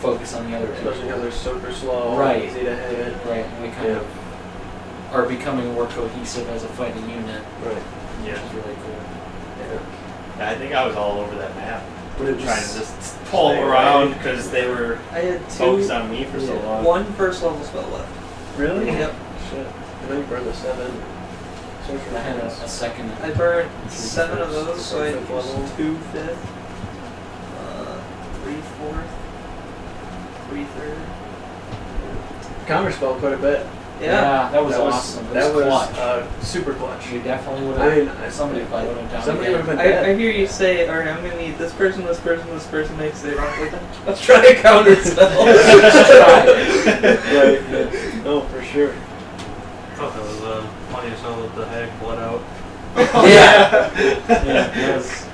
focus on the other Especially two. because they're super slow, Right. easy to hit. Right, and we kind Yeah. of are becoming more cohesive as a fighting unit, Right. which Yeah. is really cool. Yeah. I think I was all over that map. Would it trying to just just pull stay them around away? because they were I had focused two, on me for so Yeah. long. one first level spell left. Really? Yep. Shit. I know you burned the 7. Sorcerer I had Hands. a second. I burned Three 7 of first, those, so I fifth level. used 2 fifth, 3 fourth, 3 third. Counter spell quite a bit. Yeah. That was awesome. It That was was clutch. super clutch. We definitely would I have. mean, Somebody probably would have done somebody it. would have been I dead. hear you say, alright, I'm gonna need this person makes it wrong. Like, let's try a counter spell. Right. Yeah. No, for sure. I thought that was funny as hell that the hag bled out. Yeah. Yeah. It was.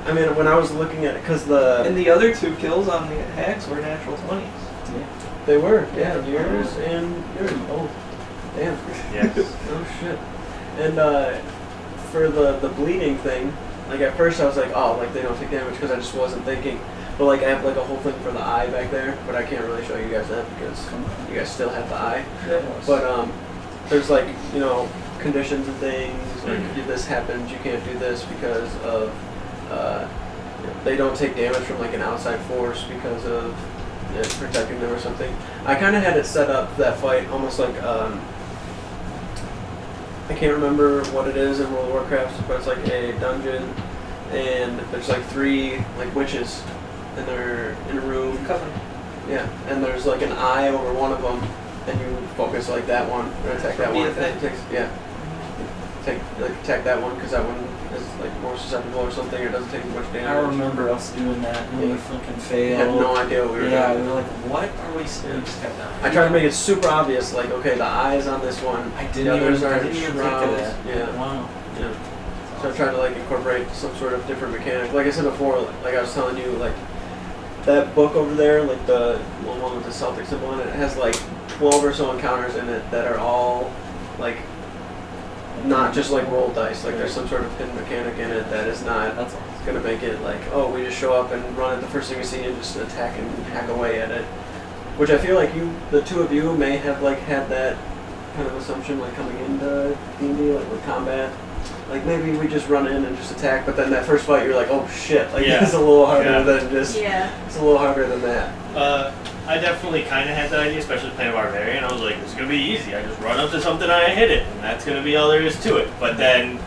I mean, when I was looking at it, because And the other 2 kills on the hags were natural 20s. they were, yours and yours. Oh, damn. Yes. Oh shit. And for the bleeding thing, like at first I was like, oh, like they don't take damage because I just wasn't thinking. But like I have like a whole thing for the eye back there, but I can't really show you guys that because you guys still have the eye. But there's like, you know, conditions and things, like if this happens, you can't do this because of, they don't take damage from like an outside force because of it protecting them or something. I kind of had it set up, that fight, almost like, I can't remember what it is in World of Warcraft, but it's like a dungeon, and there's like 3 like witches, and they're in a room. Coven. Yeah, and there's like an eye over one of them, and you focus like that one, or attack that one. BFA. It takes, attack that one because that one is like more susceptible or something. Or doesn't take as much damage. I remember us doing that and we Yeah. fucking I failed. had no idea what we were Yeah, we doing. were like, what are we saying? We just kept dying. I tried to make it super obvious, like okay, the eye is on this one. I the didn't others even, are I didn't even think of shrouds. that. Yeah. Wow. Yeah. So I tried to like incorporate some sort of different mechanic. Like I said before, like I was telling you, like that book over there, like the one with the Celtic symbol in it, has like 12 or so encounters in it that are all like not just like roll dice. Like there's some sort of hidden mechanic in it that is not That's awesome. gonna make it like, oh, we just show up and run at the first thing we see and just attack and hack away at it. Which I feel like the 2 of you may have like had that kind of assumption like coming into D&D, like with combat. Like maybe we just run in and just attack, but then that first fight you're like, oh shit, like Yeah. it's a little harder Yeah. than just, Yeah. it's a little harder than that. I definitely kind of had that idea, especially playing Barbarian. I was like, this is going to be easy. I just run up to something and I hit it, and that's going to be all there is to it. But then,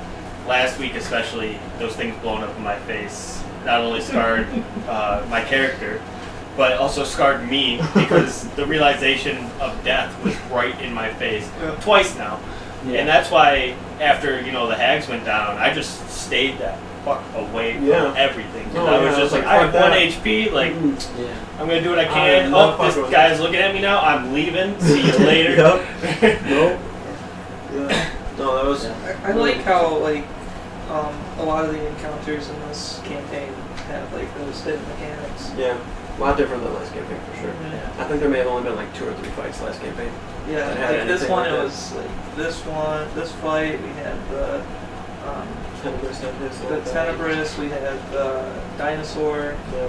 last week especially, those things blowing up in my face not only scarred my character, but also scarred me because the realization of death was right in my face twice now. Yeah. And that's why, after, you know, the hags went down, I just stayed that fuck away from Yeah. everything. 'Cause Oh, I was yeah, just like, like, I have fuck 1 that. HP, like, Yeah. I'm gonna do what I can. love Oh, this fucking with guy's looking at me now. I'm leaving. See you later. Yep. Nope. Yeah. No, that was. Yeah. I like how like a lot of the encounters in this campaign have like those hidden mechanics. Yeah. A lot different than last campaign for sure. Yeah. I think there may have only been like 2 or 3 fights last campaign. Yeah, That had like this anything one like it that. was like this fight we had the Tenebrous had his the little thing. Tenebrous, we had the dinosaur. Yeah.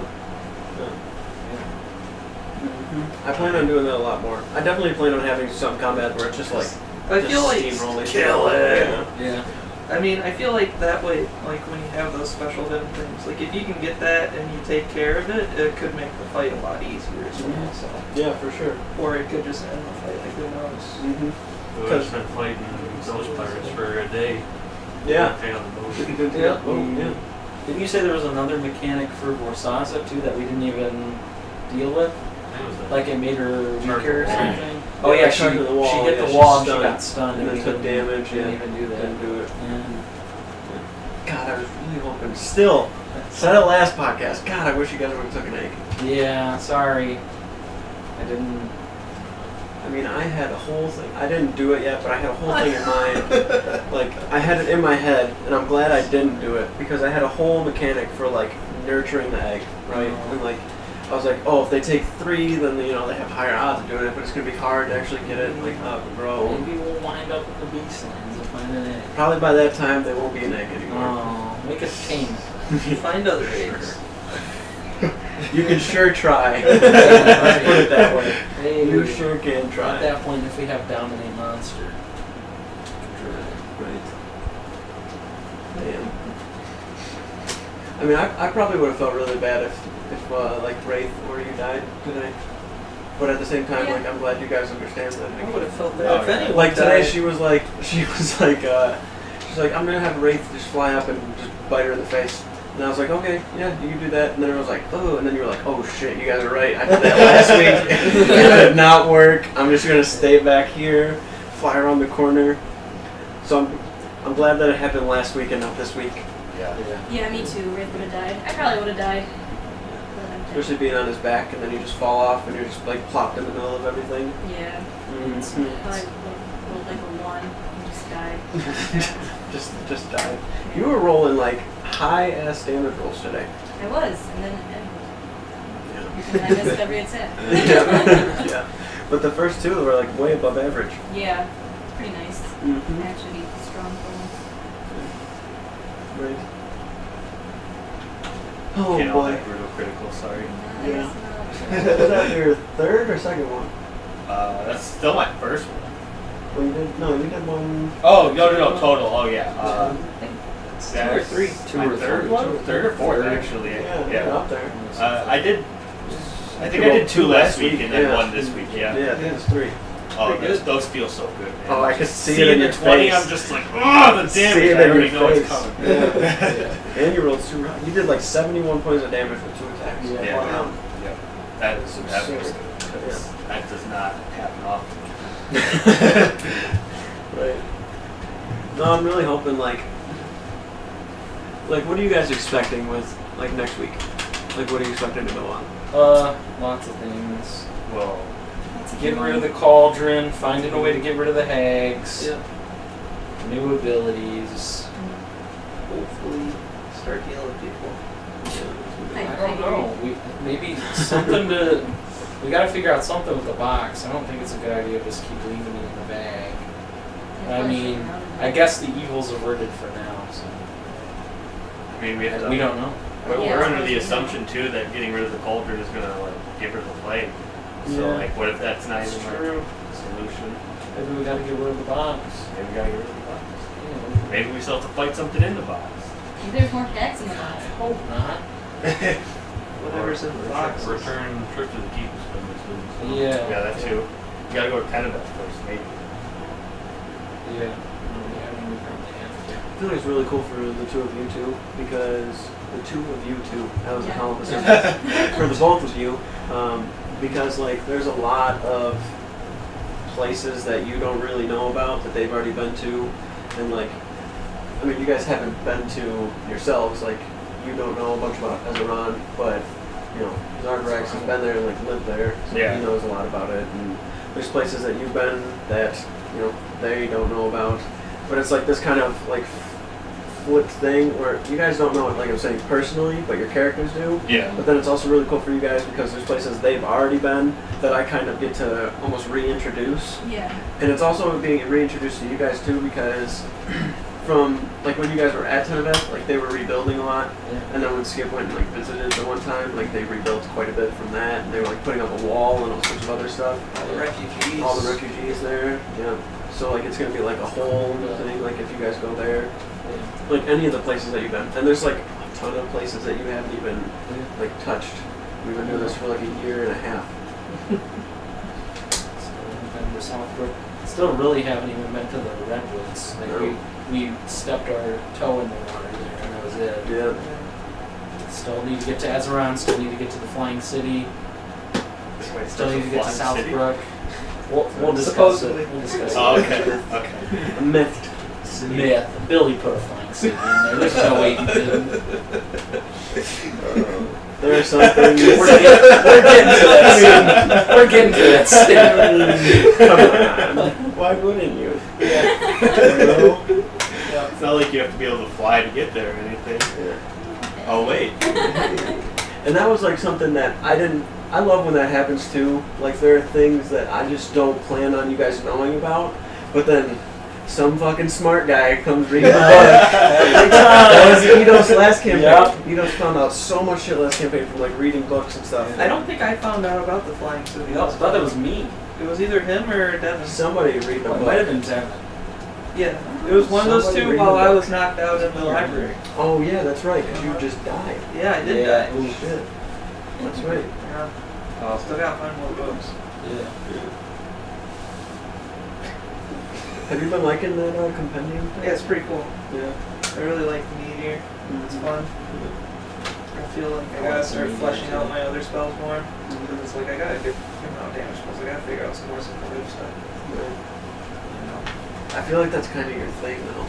I plan on doing that a lot more. I definitely plan on having some combat where it's just like I just feel like steamrolling. kill it. Yeah. Yeah. I mean, I feel like that way, like when you have those special hidden things, like if you can get that and you take care of it, it could make the fight a lot easier as well. So, Yeah, for sure. or it could just end the fight. Like who knows? Mm-hmm. We just been fighting those pirates for a day. Yeah. Stay on the boat. Yeah. Oh, yeah. Didn't you say there was another mechanic for Vorsaza too that we didn't even deal with? That was Like it made her Charge weaker or the wall. something? Oh yeah, she, charged the wall, she hit yeah, the she's wall and she stunned. got stunned And we then took didn't- damage. Didn't Yeah. even do that. Didn't do it. Yeah. God, I was really hoping. Still, said it last podcast. God, I wish you guys would have took an egg. Yeah, sorry. I didn't. I mean, I had a whole thing. I didn't do it yet, but I had a whole thing in mind. Like, I had it in my head, and I'm glad I didn't do it because I had a whole mechanic for like nurturing the egg, right? Oh. And like, I was like, oh, if they take 3, then you know they have higher odds of doing it, but it's gonna be hard to actually get it like up and grow. Maybe we'll wind up with the beastlands and find an egg. Probably by that time, they won't be an egg anymore. Oh, make us tame it. Find other eggs. You can sure try. Let's put it that way. Hey, You sure can At try. that point, if we have dominate monster. Right. Man. I mean, I probably would have felt really bad if like Wraith or you died today. But at the same time, Yeah. like I'm glad you guys understand that. I would have felt bad Oh, if yeah. anyone Like today, died. she's like, she's like, I'm gonna have Wraith just fly up and just bite her in the face. And I was like, okay, yeah, you can do that. And then I was like, oh, and then you were like, oh shit, you guys are right. I did that last week. It did not work. I'm just gonna stay back here, fly around the corner. So I'm glad that it happened last week and not this week. Yeah. Yeah, me too. Wraith would have died. I probably would have died. Especially being on his back and then you just fall off and you're just like plopped in the middle of everything. Yeah. Mhm. Probably rolled like a 1 and just died. just died. You were rolling like high ass damage rolls today. I was, and then Yeah. I missed every attack. yeah. Yeah. But the first two were like way above average. Yeah, pretty nice. Mm-hmm. Actually, strong for Right. Oh Can't all boy. that brutal critical, sorry. once. Yeah. Nice, Was that your third or second one? That's still my first one. Well, you did one. Oh, no, total. Oh, yeah. Two or three. Two my or third three. one? Third or fourth, Third. actually. Yeah, you're up there. I think I did two last week and then Yeah. one this week, yeah. Yeah, I think it's 3. Oh, Pretty good. those feel so good, man. Oh, I could see it Seeing in the your 20, face. I'm just like, oh, the See damage. it I in already your know it's face. coming. Yeah. And you rolled 2 rounds. You did like 71 points of damage with 2 attacks. Yeah. One round. Yeah. That is Absurd. good. 'Cause that does not happen often. Right. No, I'm really hoping like what are you guys expecting with like next week? Like what are you expecting to go on? Lots of things. Well, Getting rid of the cauldron, finding a way to get rid of the hags, Yeah. new abilities. Hopefully, start healing people. I don't know. Maybe something to. We gotta figure out something with the box. I don't think it's a good idea to just keep leaving it in the bag. I mean, I guess the evil's averted for now, so I mean, we have to, we don't know. We're under the assumption too that getting rid of the cauldron is gonna like get rid of the plague. So Yeah. like, what if that's not That's even true. the solution? Maybe we gotta get rid of the box. Maybe we gotta get rid of the box. Yeah. Maybe we still have to fight something in the box. Maybe there's more hags in the box. I hope not. Whatever's in the box. Return trip to the keep is coming soon. Yeah. Yeah, that too. You gotta go to Canada first, maybe. Yeah. I mean, we probably have I feel like it's really cool for the 2 of you too, because the 2 of you too. That was a Yeah. hell of a sentence. For the both of you, because like there's a lot of places that you don't really know about that they've already been to, and like, I mean, you guys haven't been to yourselves. Like, you don't know a bunch about Ezeron, but you know, Zardrax has been there and like lived there, so Yeah. he knows a lot about it. And there's places that you've been that you know they don't know about, but it's like this kind of like flipped thing where you guys don't know it, like I'm saying, personally, but your characters do. Yeah. But then it's also really cool for you guys because there's places they've already been that I kind of get to almost reintroduce. Yeah. And it's also being reintroduced to you guys too because from like when you guys were at Tenevet, like they were rebuilding a lot. Yeah. And then when Skip went and like visited the one time, like they rebuilt quite a bit from that. And they were like putting up a wall and all sorts of other stuff. All the refugees. All the refugees there. Yeah. So like it's gonna be like a whole thing, like if you guys go there. Like any of the places that you've been. And there's like a ton of places that you haven't even like touched. We've been doing this for like a year and a half. Still haven't been to Southbrook. Still really haven't even been to the Redwoods. Like No. we stepped our toe in the water there and that was it. Yeah. Still need to get to Ezeron, still need to get to the Flying City, Wait, still need to get to Flying City? Southbrook. We'll discuss Supposedly. it. We'll discuss Oh, it. okay. Okay. A myth. Myth. Billy put a Flying City in there. There's no way he didn't. There are some things. We're getting to that soon. We're getting to that soon. Come on. Why wouldn't you? Yeah. It's not like you have to be able to fly to get there or anything. Yeah. Oh, wait. And that was like something that I love when that happens too. Like there are things that I just don't plan on you guys knowing about, but then some fucking smart guy comes reading the book. That was Ito's last campaign. Yep. Ito's found out so much shit last campaign from like reading books and stuff. I don't think I found out about the Flying City. I thought that was me. It was either him or Devin. Somebody read the It might have book. been Devin. Yeah, it was one of those Somebody two read while the I book. was knocked out in the library. Oh yeah, that's right. Because you just died. Yeah, I did Yeah. die. Oh shit. That's right. Yeah, Oh, still gotta find more books. yeah. Have you been liking that compendium thing? Yeah, it's pretty cool. Yeah. I really like the meteor. It's fun. I feel like I gotta start fleshing out my other spells more. Because it's like I gotta get amount of damage spells. I gotta figure out some more supportive stuff. I feel like that's kind of your thing though.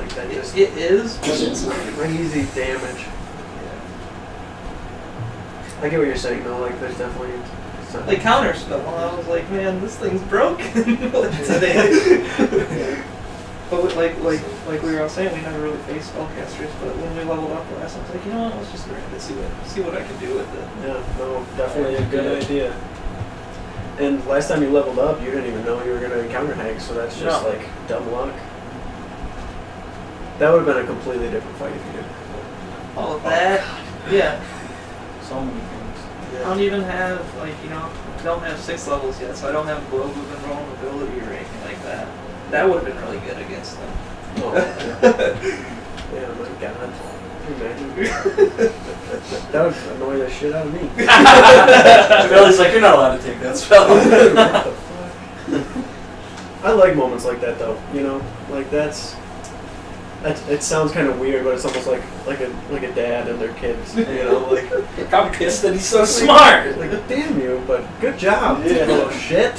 Like that just It is, but it's like crazy damage. I get what you're saying though. Like there's definitely some, like counter spell. I was like, man, this thing's broken today. But like we were all saying, we never really faced spellcasters. But when we leveled up last, I was like, you know what? Let's just grab it, see what I can do with it. Yeah, no, definitely a good idea. And last time you leveled up, you didn't even know you were going to encounter hags, so that's just No. like dumb luck. That would have been a completely different fight if you didn't. All of that, yeah. So many things. I don't even have I don't have 6 levels yet, so I don't have blow movement vulnerability or anything like that. That would have been really good against them. Oh, yeah, my god. Can you imagine? That would annoy the shit out of me. Billy's like, you're not allowed to take that spell. What the fuck? I like moments like that though, you know? Like that's it sounds kind of weird, but it's almost like a dad and their kids, you know? Like I'm pissed that he's so smart. Like damn you, but good job. Yeah. Little shit.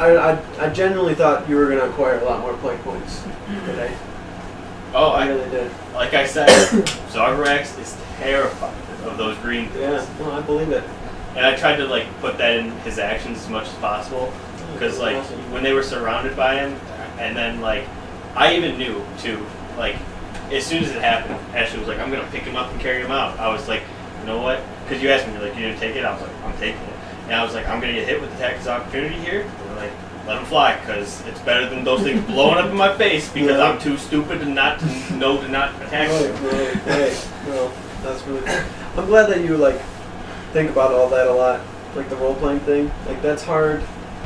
I genuinely thought you were going to acquire a lot more play points today. Oh, I really did. like I said, Zargarax is terrified of those green things. Yeah, no, I believe it. And I tried to like put that in his actions as much as possible, because like when they were surrounded by him, and then like I even knew too, like as soon as it happened, Ashley was like, "I'm gonna pick him up and carry him out." I was like, "You know what?" Because you asked me, you're like, "You didn't take it?" I was like, "I'm taking it." And I was like, "I'm gonna get hit with attack as opportunity here." And we're like, "Let him fly, because it's better than those things blowing up in my face because Yeah. I'm too stupid to not know to not attack them." Right. No, that's really cool. I'm glad that you like think about all that a lot, like the role playing thing. Like that's hard.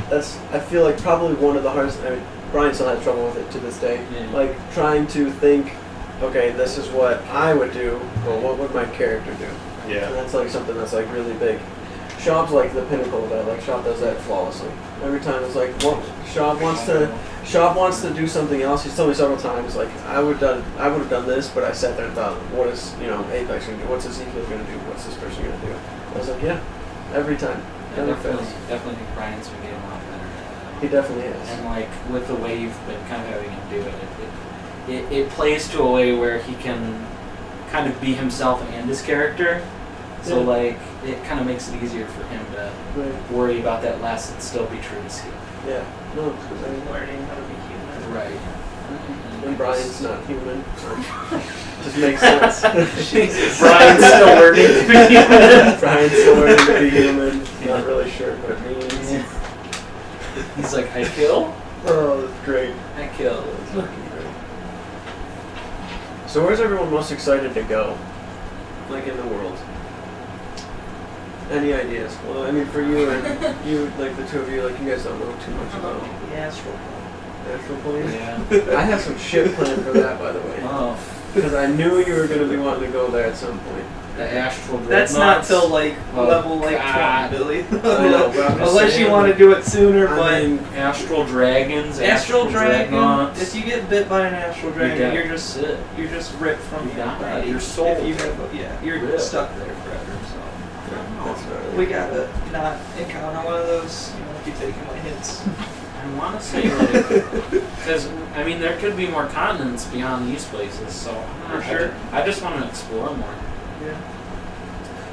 That's I feel like probably one of the hardest. I mean, Brian still has trouble with it to this day. Yeah. Like trying to think, okay, this is what I would do. Well, what would my character do? Yeah. And that's like something that's like really big. Shop's like the pinnacle of that. Like Shop does that flawlessly. Every time it's like, well, Shop wants to do something else. He's told me several times, like I would have done this, but I sat there and thought, what is Apex gonna do? What's Ezekiel gonna do? What's this person gonna do? I was like, yeah, every time. I Never definitely fails. think Brian's been getting a lot better. He definitely is. And like with the way you've been kind of having him do it, it plays to a way where he can kind of be himself and his character. So Yeah. like it kind of makes it easier for him to Right. worry about that less and still be true to Steve. Yeah. No. I'm learning how to be human. Right. And Brian's not human. So just makes sense. Brian's still learning to be human. Brian's still learning to be human. Not really sure what it means. Yeah. He's like, I kill? Oh, that's great. I kill. That's fucking great. So where's everyone most excited to go? Like in the world? Any ideas? Well, I mean, for you and you, like the two of you, like you guys don't know too much about The astral astral plane. Yeah. I have some shit planned for that, by the way, Oh, because I knew you were going to be wanting to go there at some point. the astral That's not dreadnoughts. till like Oh, level like God. 20, Billy. I know, but I'm just Unless you saying, want to like, do it sooner, I but mean, Astral dragons, astral dragon. dreadnoughts. If you get bit by an astral dragon, got you're just it. ripped from You your die. body. Your soul. If you have, you're Rip. stuck there forever. So that's gnarly. we gotta not encounter one of those. You know, if you taking my hints. I want to say like, because I mean there could be more continents beyond these places, so I'm not For sure. I just want to explore more. Yeah.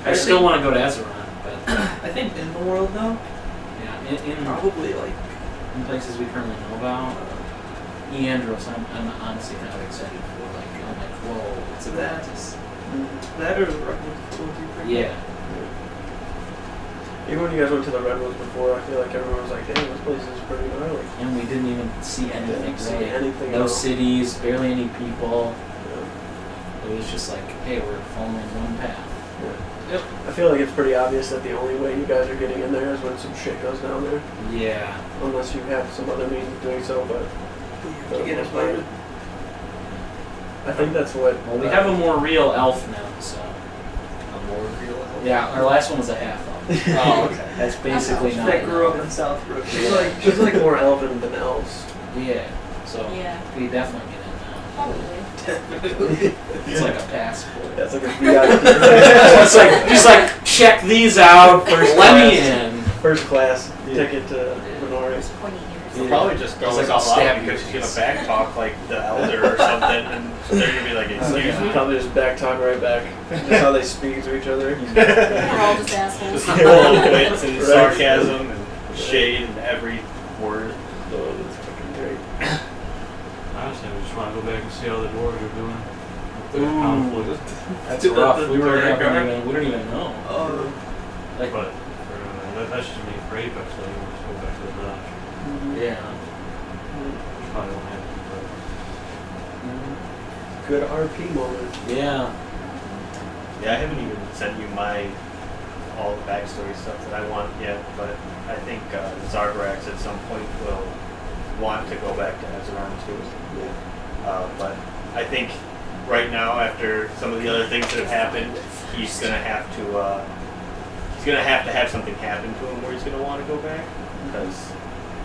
I still want to go to Azeroth, but I think in the world though, yeah, in probably like places we currently know about, Eandros, I'm honestly kind of excited for. Like I'm like, whoa, it's Atlantis. that or the Redwoods would be pretty. Yeah. Even when you guys went to the Redwoods before, I feel like everyone was like, "Damn, this place is pretty gnarly." And we didn't even see anything. Didn't see Really. anything No at all. cities, barely any people. Yeah. It was just like, hey, we're following one path. Yeah. Yep. I feel like it's pretty obvious that the only way you guys are getting in there is when some shit goes down there. Yeah. Unless you have some other means of doing so, but To get invited. I think that's what. Well, we have a more real elf now, so. A more real elf. Yeah, our last one was a half elf. Oh, okay. That's basically not. That grew up in Southbrook. She's like more elven than elves. Yeah. So Yeah, we definitely get in now. probably. It's like a passport. That's like a VIP. It's like just like check these out. First Let me class. in. First class Yeah. ticket to Minoria. There's 20 years. We'll Yeah. probably just go It's like all I'll stab out because you. she's gonna back talk like the elder or something, and they're gonna be like, "Excuse me." Probably just back talk right back. Just how they speak to each other. We're all just assholes. Just full of wits and Right. sarcasm and shade in every word. Oh, that's fucking great. Honestly, I just want to go back and see how the dwarves are doing. Their Ooh. conflict. That's Did rough. the We really Dark Guard? we don't even know. Like, But that's just me afraid, but still, you want to go back to the village. yeah. Which probably won't happen, but Good RP moment. Yeah. Yeah, I haven't even sent you all the backstory stuff that I want yet, but I think Zargrax at some point will want to go back to Azeron too. But I think right now, after some of the other things that have happened, he's gonna have to have something happen to him where he's gonna want to go back, because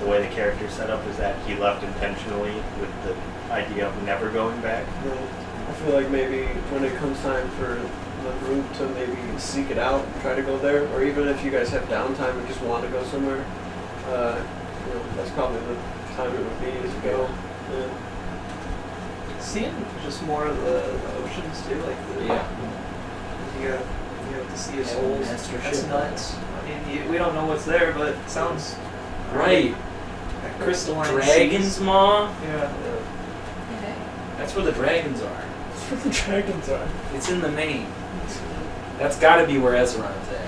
the way the character's set up is that he left intentionally with the idea of never going back. I feel like maybe when it comes time for the group to maybe seek it out and try to go there, or even if you guys have downtime and just want to go somewhere, that's probably the time it would be to go. Yeah. Seeing just more of the oceans too, like the, Yeah. you have to see his Yeah, holes. master That's ship. nuts. I mean, we don't know what's there, but it sounds Right. like crystalline. Dragon's seas. Maw. Yeah. Okay. That's where the dragons are. That's where the dragons are. It's in the name. That's got to be where Ezron's at.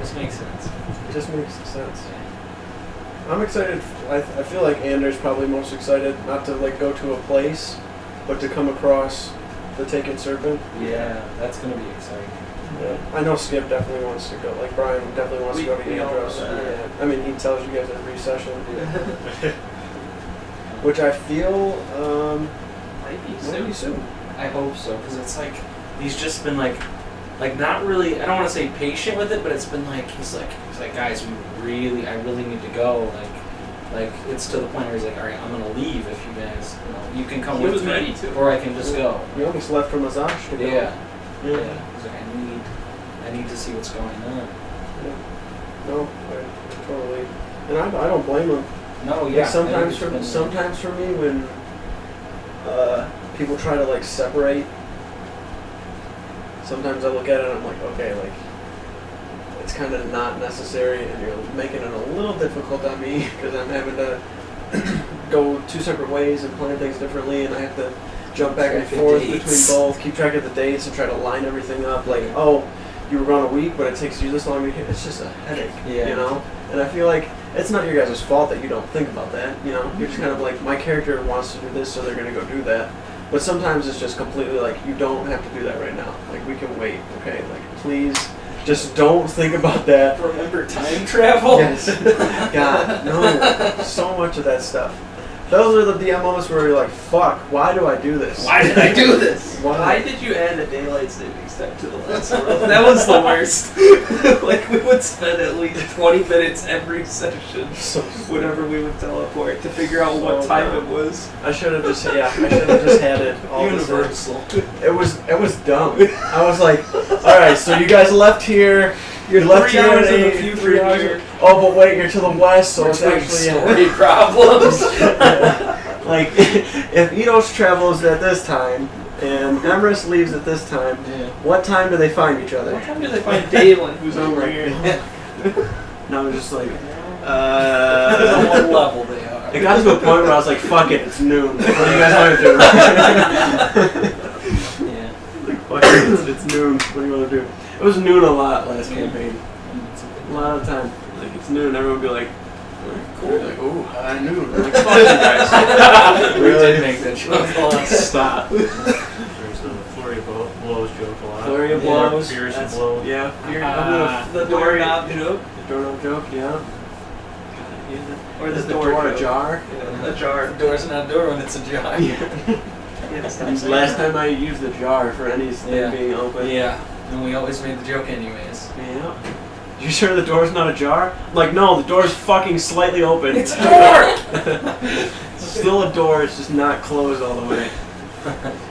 This makes sense. It just makes sense. I'm excited. I feel like Anders probably most excited not to like go to a place, but to come across the Taken Serpent. Yeah, that's gonna be exciting. Yeah. I know Skip definitely wants to go. Like Brian definitely wants to go to We all know Andros. that. Yeah. I mean, he tells you guys every session, which I feel Might be might be soon. soon. I hope so, because it's like he's just been like not really. I don't want to say patient with it, but it's been like he's like guys, I really need to go. Like it's to the point where he's like, all right, I'm gonna leave if you guys, you can come He with was me, ready to. or I can just go. You almost left from Azash to go. Yeah. Yeah. Yeah. He's like, I need to see what's going on. No, I totally. And I don't blame him. No, Like, yeah. sometimes for me when people try to like separate, sometimes I look at it and I'm like, okay, like it's kind of not necessary, and you're making it a little difficult on me because I'm having to go two separate ways and plan things differently, and I have to jump back and Track the forth dates. between both, keep track of the dates, and try to line everything up. Like, oh, you were gone a week, but it takes you this long to get. It's just a headache, Yeah. And I feel like it's not your guys' fault that you don't think about that. You're just kind of like, my character wants to do this, so they're gonna go do that. But sometimes it's just completely like, you don't have to do that right now. Like, we can wait, okay? Like, please, just don't think about that. Remember time travel? Yes. God, no. So much of that stuff. Those are the DM moments where you're like, fuck, why do I do this? Why did I do this? Why did you add a daylight savings time to the last world? That was the worst. Like, we would spend at least 20 minutes every session So whenever we would teleport to figure out what So time dumb. it was. I should have just had it all the same. Universal. It was dumb. I was like, all right, so you guys left here. You left 3 here hours at in the 8, future 3 hours. here. Oh, but wait, you're to the west, so We're it's doing actually story problems. like if Eidos travels at this time and Emrys leaves at this time, what time do they find each other? What time do they find Dalen, who's Oh over my here? And I was just like, On what level they are. it got to a point where I was like, fuck it, it's noon. What do you guys want to do? Yeah. Like, fuck it, it's noon. What do you want to do? It was noon a lot last campaign. A lot of the time. Like, it's noon, everyone would be like, cool. Like, ooh, high noon. I'm like, fuck you guys. We did make that joke. Stop. there's a flurry of blows joke a lot. Flurry of Yeah, blows. Fierce that's- blows. Yeah. The doorknob joke. The doorknob joke. Yeah. Or Is the the door door joke. ajar? Yeah, a jar. The door's not a door when it's a jar. Yeah, Since last time I used the jar for anything Yeah. being open. Yeah, and we always made the joke anyways. Yeah. You sure the door's not a jar? I'm like, no, the door's fucking slightly open. It's a door! It's still a door, it's just not closed all the way.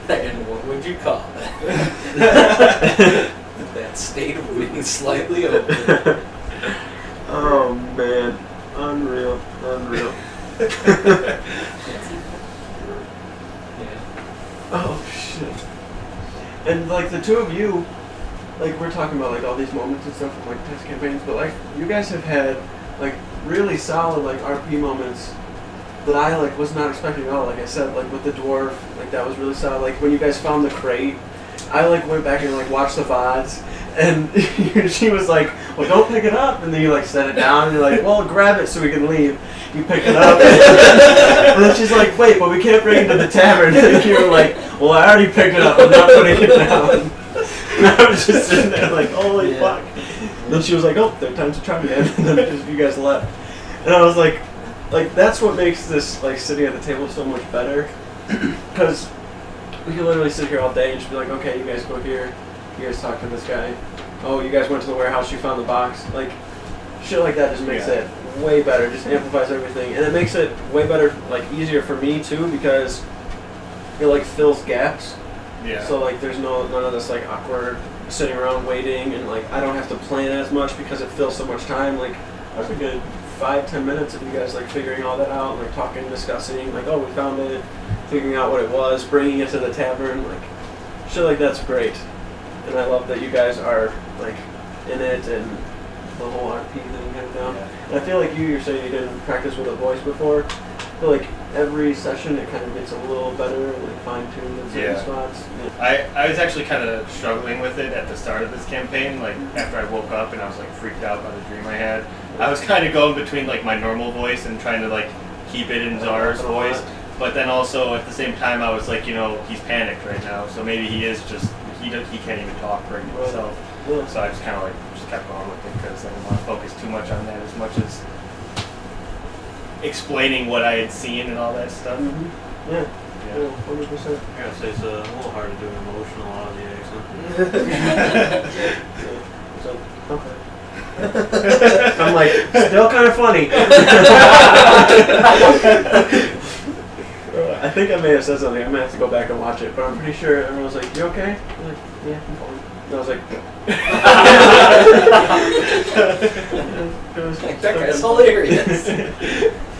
And what would you call that? That state of being slightly open. Oh man. Unreal. Yeah. Oh shit. And like the two of you, like we're talking about like all these moments and stuff from like test campaigns, but like you guys have had like really solid like RP moments that I like was not expecting at all. Like I said, like with the dwarf, like that was really solid. Like when you guys found the crate, I like went back and like watched the VODs, and she was like, "Well, don't pick it up," and then you like set it down, and you're like, "Well, grab it so we can leave." You pick it up, and then she's like, "Wait, but we can't bring it to the tavern." And you were like, "Well, I already picked it up. I'm not putting it down." And I was just sitting there like, "Holy Yeah. fuck!" And then she was like, "Oh, third time's a charm again," and then just you guys left, and I was like that's what makes this like sitting at the table so much better, because we can literally sit here all day and just be like, okay, you guys go here, you guys talk to this guy, oh, you guys went to the warehouse, you found the box, like shit like that just makes it way better, just amplifies everything, and it makes it way better, like easier for me too, because it like fills gaps. Yeah. So like there's none of this like awkward sitting around waiting, and like I don't have to plan as much because it fills so much time. Like I was a good 5-10 minutes of you guys like figuring all that out, like talking, discussing, like, oh, we found it, figuring out what it was, bringing it to the tavern, like shit like that's great. And I love that you guys are like in it and the whole RP thing kind of down. Yeah. And I feel like you're saying you didn't practice with a voice before. I feel like every session it kind of gets a little better and like fine-tuned in certain Yeah. spots. Yeah. I was actually kind of struggling with it at the start of this campaign. Like after I woke up and I was like freaked out by the dream I had. I was kind of going between like my normal voice and trying to like keep it in Czar's voice, but then also at the same time I was like, you know, he's panicked right now, so maybe he is just he can't even talk right now himself. Yeah. So I just kind of like just kept going with it because I didn't want to focus too much on that as much as explaining what I had seen and all that stuff. Mm-hmm. Yeah. Yeah. 100%. I gotta say, it's a little hard to do an emotional out of the accent. So, okay. I'm like, still kind of funny. I think I may have said something. I'm gonna have to go back and watch it, but I'm pretty sure everyone was like, "You okay?" I'm like, "Yeah, I'm fine." And I was like, That guy's hilarious.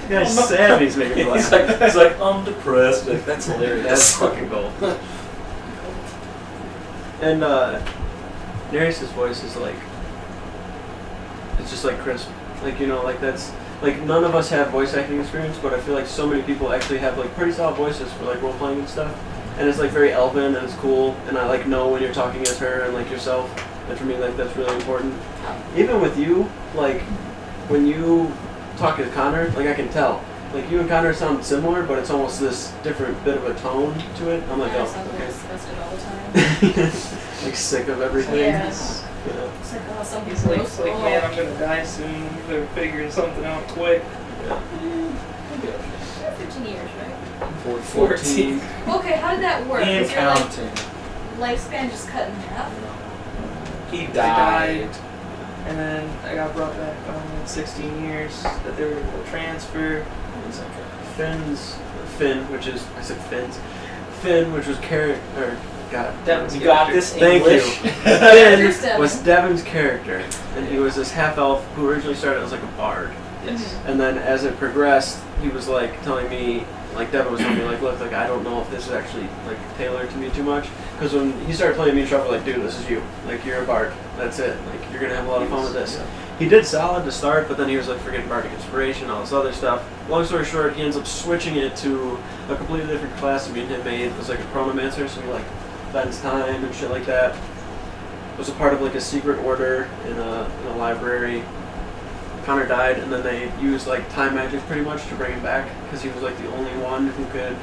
Yeah, he's sad. He's making me He's laugh. like, I'm depressed. Like, that's hilarious. That's fucking gold. And Nereus's voice is like, it's just like crisp. Like, you know, like that's, like none of us have voice acting experience, but I feel like so many people actually have like pretty solid voices for like role playing and stuff. And it's like very elven and it's cool. And I like know when you're talking as her and like yourself. And for me, like that's really important. Even with you, like when you talk as Connor, like I can tell. Like you and Connor sound similar, but it's almost this different bit of a tone to it. I'm like, I oh, sound okay. disgusted all the time. Like sick of everything. Yes. Yeah. It's like, oh, some He's people like, man, I'm gonna die soon. They're figuring something out quick. Yeah. 15 years, right? 14. Okay, how did that work? And Was your, like, counting. lifespan just cut in half? He I died. And then I got brought back on 16 years that they were able to transfer. He's like, Finn, which is, I said Finn's. Finn, which was character, God. Devin's you got this Thank you. English. Here's Finn Devin. was Devin's character, and he was this half-elf who originally started as like a bard. Yes. And then as it progressed, he was like telling me, like Devin was telling me, like, look, like I don't know if this is actually like tailored to me too much. Because when he started playing me in trouble, like, dude, this is you. Like, you're a bard. That's it. Like, you're gonna have a lot of fun with this. He did solid to start, but then he was like forgetting bardic inspiration, all this other stuff. Long story short, he ends up switching it to a completely different class that me and him made. It was like a chronomancer, so he like bends time and shit like that. Was a part of like a secret order in a library. Connor died, and then they used like time magic pretty much to bring him back because he was like the only one who could.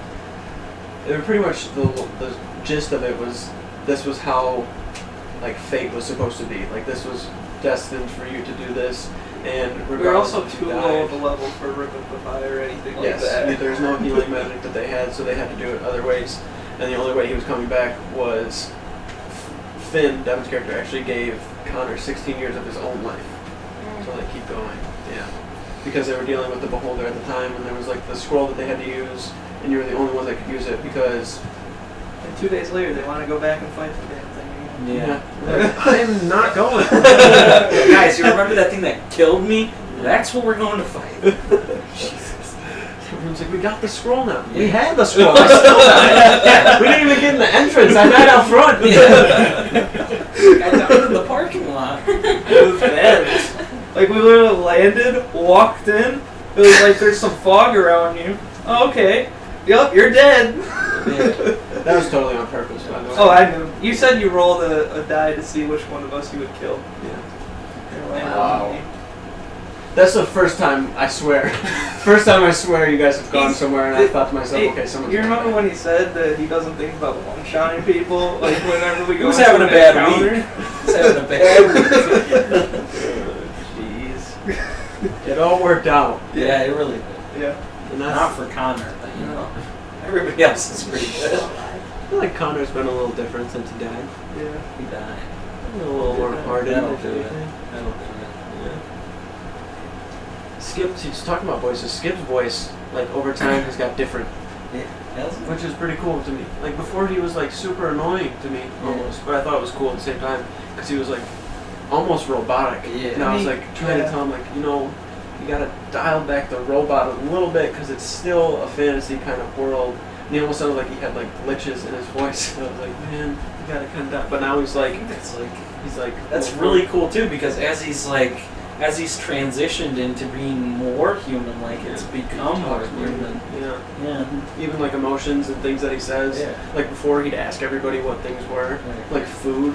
It was pretty much the gist of it was this was how like fate was supposed to be. Like this was destined for you to do this, and regardless We're also if too you low of died, a level for Ripify or anything like yes, that. there's no healing magic that they had, so they had to do it other ways. And the only way he was coming back was Finn, Devin's character, actually gave Connor 16 years of his own life. So they keep going, yeah. Because they were dealing with the Beholder at the time, and there was like the scroll that they had to use, and you were the only one that could use it because... And 2 days later, they want to go back and fight the damn thing again. Yeah. I'm not going. Guys, you remember that thing that killed me? That's what we're going to fight. Jesus. Everyone's like, we got the scroll now. Yeah. We had the scroll. I still died. We didn't even get in the entrance. I died out front. I died in the parking lot. It was bad. Like, we literally landed, walked in, it was like, there's some fog around you. Oh, okay. Yup, you're dead. Yeah. That was totally on purpose, by the way. Oh, I knew. You said you rolled a die to see which one of us you would kill. Yeah. And it landed Wow. on me. That's the first time, I swear. First time I swear you guys have gone somewhere and I thought to myself, Hey, okay, someone's you gonna remember die. when he said that he doesn't think about one-shotting people? Like, whenever we go Who's into having a an bad encounter? week? Who's having a bad week? Jeez. It all worked out. Yeah, it really did. Yeah. And Not that's, for Connor, but you know, everybody else is pretty good. I feel like Connor's been a little different since he died. Yeah. He died. A little more hardened. That'll if do it. anything. That'll do it. Yeah. Skip, he's talking about voices. Skip's voice, like over time, has got different, which is pretty cool to me. Like before, he was like super annoying to me almost, but I thought it was cool at the same time because he was like almost robotic. Yeah. And I was like trying to tell him like, you know, you gotta dial back the robot a little bit because it's still a fantasy kind of world. And he almost sounded like he had like glitches in his voice. And I was like, man, you gotta kind of. But now he's like, he's like. That's really cool too, because as he's transitioned into being more human, like it's become more human. Yeah. Yeah. Even like emotions and things that he says. Yeah. Like before, he'd ask everybody what things were. Right. Like food.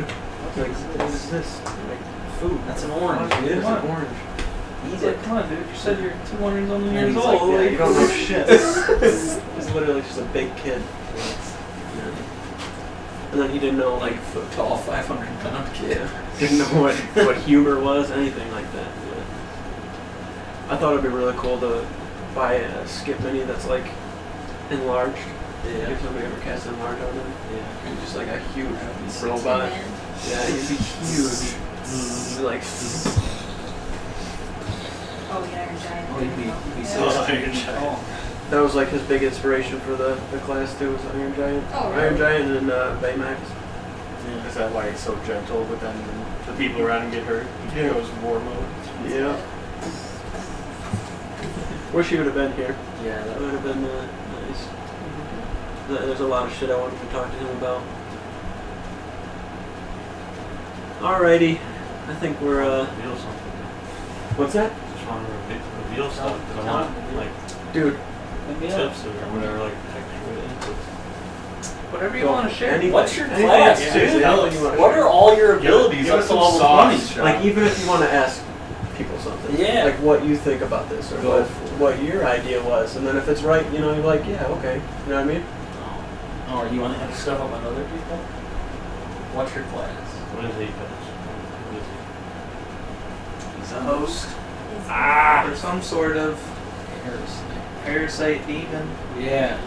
Like, what is this? Like food. That's an orange, It dude. is an orange. He's like, come on, dude. You said you're 200 And years he's old. like, yeah, like, you don't know shit. He's literally just a big kid. Yeah. And then he didn't know like Tall, 500-pound kid. didn't know what humor was, anything like that. Yeah. I thought it'd be really cool to buy a Skip Mini that's like enlarged. Yeah. If somebody ever cast enlarged on him. Yeah. And just like a huge 16 robot. man. Yeah, he'd be huge. Like Oh, the Iron Giant. Oh, he'd be Yeah. so Iron Giant. that was like his big inspiration for the class too, was Iron Giant. Oh, really? Iron Giant and Baymax. Is that why he's so gentle, but then the people around him get hurt? He Yeah. goes war mode. Yeah. Wish he would have been here. Yeah, That that would have been nice. There's a lot of shit I wanted to talk to him about. Alrighty. I think we're Reveal something. what's that? Just want to reveal stuff because I want like Dude, tips or whatever, like textual inputs. whatever you Go want to share. anything. What's your Anything. class, Yeah, dude? seriously, anything you wanna What share. are all your abilities Give up us to some level sauce, 20? Like even if you want to ask people something. Yeah. Like what you think about this or Go what your idea was, and then if it's right, you know, you're like, yeah, okay. You know what I mean? Oh, or you want to have stuff up on other people? What's your class? What is Apex? What is it? He's a host. Ah! Or some sort of parasite demon. Yeah.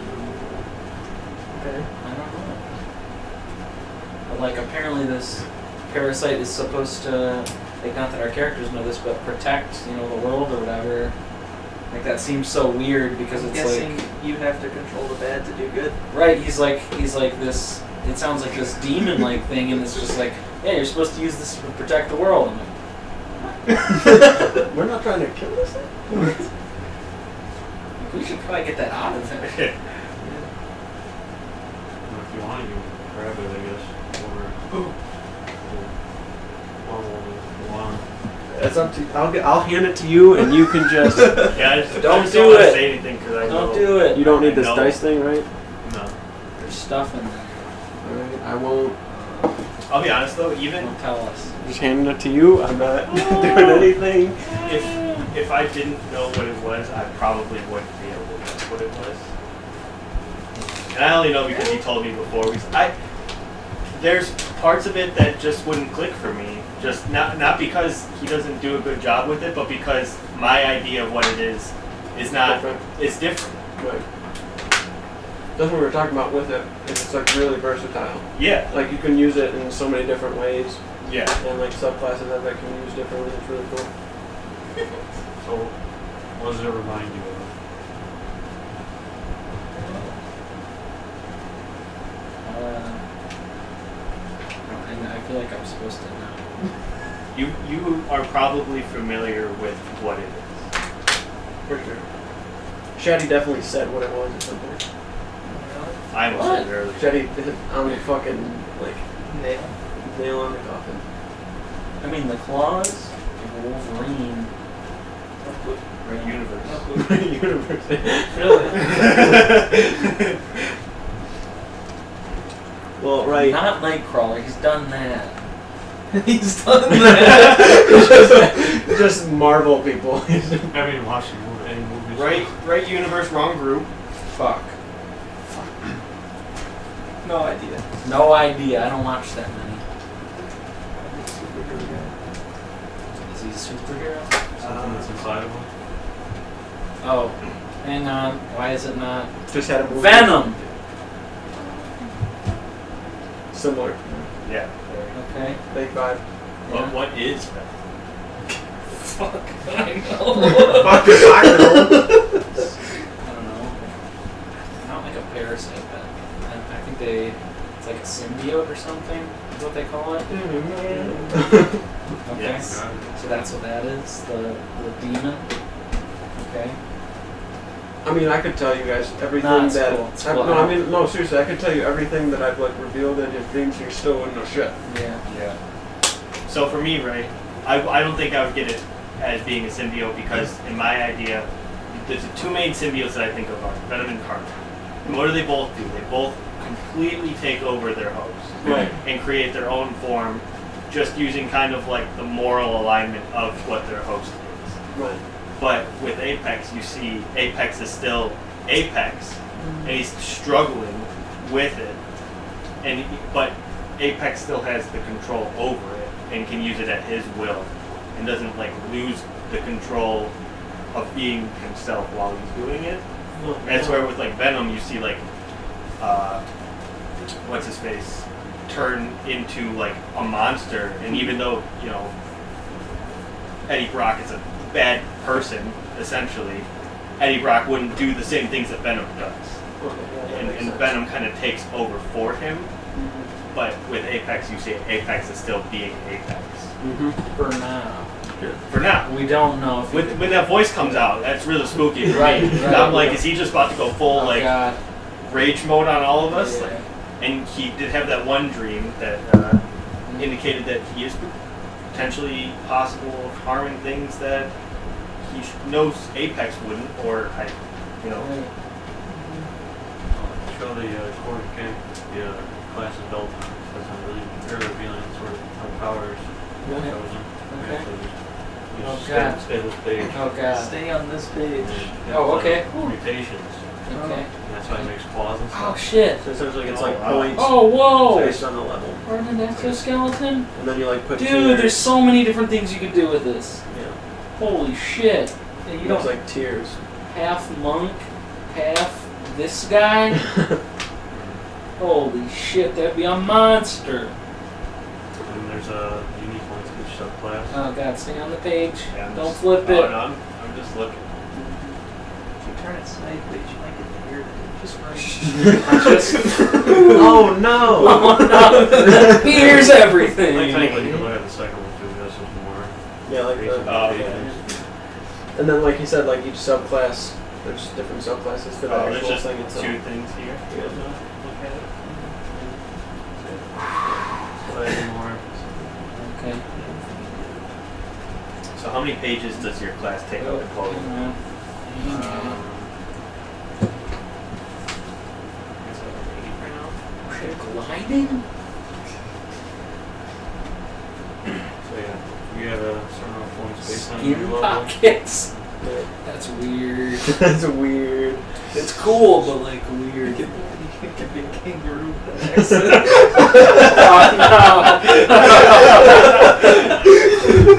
Okay. I don't know. But like apparently this parasite is supposed to, like not that our characters know this, but protect, you know, the world or whatever. Like that seems so weird because I'm it's guessing like you have to control the bad to do good. right, he's like this, it sounds like this demon like thing, and it's just like, yeah, you're supposed to use this to protect the world. I'm like, We're not trying to kill this thing. we should probably get that out of there. And if you want, you can grab it, I guess. Or It's up to. I'll hand it to you, and you can just. Yeah, I just Don't I just do don't want it. to say anything because I know. Don't do it. You don't need this No. dice thing, right? No. There's stuff in there. All right. I won't. I'll be honest though, even Don't tell us. Just handing it to you. I'm not doing anything. if I didn't know what it was, I probably wouldn't be able to guess what it was. And I only know because he told me before. there's parts of it that just wouldn't click for me. Just not because he doesn't do a good job with it, but because my idea of what it is not. Different. It's different. Right. That's what we were talking about with it. It's like really versatile. Yeah. Like you can use it in so many different ways, Yeah. and like subclasses that can be used differently. It's really cool. So, what does it remind you of? I feel like I'm supposed to know. You are probably familiar with what it is. For sure. Shaddy definitely said what it was or something. I almost said it earlier. Shaddy hit on the fucking like Nail. nail on the coffin. I mean, the claws, Wolverine. Universe. University. Really? Well, right. Not Nightcrawler, he's done that. He's done that. Just Marvel people. Have you watched any movies? Right universe, wrong group. Fuck. No idea. No idea, I don't watch that many. Is he a superhero? Something that's inside of him? Oh, hang on. Why is it not? Just had a movie. Venom! Similar. Yeah. Okay. Big vibe. Yeah. What is that? Fuck. I know. Fuck if I know. I don't know. Not like a parasite, but I think it's like a symbiote or something, is what they call it. Okay. Yes. So that's what that is, the demon. Okay. I mean, I could tell you guys everything Nah, it's that. cool. It's cool. No, I mean, no, seriously, I could tell you everything that I've like revealed in his dreams. You still wouldn't know shit. Yeah. Yeah. So for me, right, I don't think I would get it as being a symbiote because in my idea, there's the two main symbiotes that I think of are Venom and Carnage. And what do they both do? They both completely take over their host. Right. And create their own form, just using kind of like the moral alignment of what their host is. Right. But with Apex, you see Apex is still Apex, and he's struggling with it. But Apex still has the control over it and can use it at his will, and doesn't like lose the control of being himself while he's doing it. That's where with like Venom, you see like what's his face turn into like a monster, and even though Eddie Brock is a bad person essentially, Eddie Brock wouldn't do the same things that Venom does, and Venom kind of takes over for him. But with Apex, you see Apex is still being Apex. For now. For now. We don't know if When that voice comes out, that's really spooky. Right, right. I'm like, is he just about to go full Oh, like God. rage mode on all of us? Yeah. Like, and he did have that one dream that indicated that he is potentially possible of harming things that he knows Apex wouldn't, or Right. Show the core mechanic, the class of Delta. That's a really very revealing sort of how powers Okay. chosen. Okay. So just, Oh, stay, God. stay this page. Oh God. Stay on this page. Oh, okay. Mutations. Okay. And that's how he makes claws and Oh stuff. shit. So essentially, it's Oh, like wow. points Oh whoa. based on the level, Or an exoskeleton? and then you like put. two Dude, there. there's so many different things you could do with this. Yeah. Holy shit. Yeah, you It don't looks like tears. Half monk, half this guy. Holy shit, that'd be a monster. And there's unique ones each subclass. Oh god, stay on the page. Yeah, I'm Don't just- flip oh, it. no, I'm just looking. if you turn it sideways, you might get the ear just right. Just, Oh no! oh no, he hears everything. Like, technically, you can look at the second one too. That's just more Yeah, like basic the, Oh, mutations. and then like he said, like each subclass, there's different subclasses to the Oh, there's actual just thing itself. two things here. Yeah. Look at it. Slightly more. Okay. So how many pages does your class take up in total? It's like 8 right now. Shit, gliding? So yeah, we have a certain amount of points based on Skin your level. pockets. That's weird. That's weird. It's cool, but like weird. You could be a kangaroo.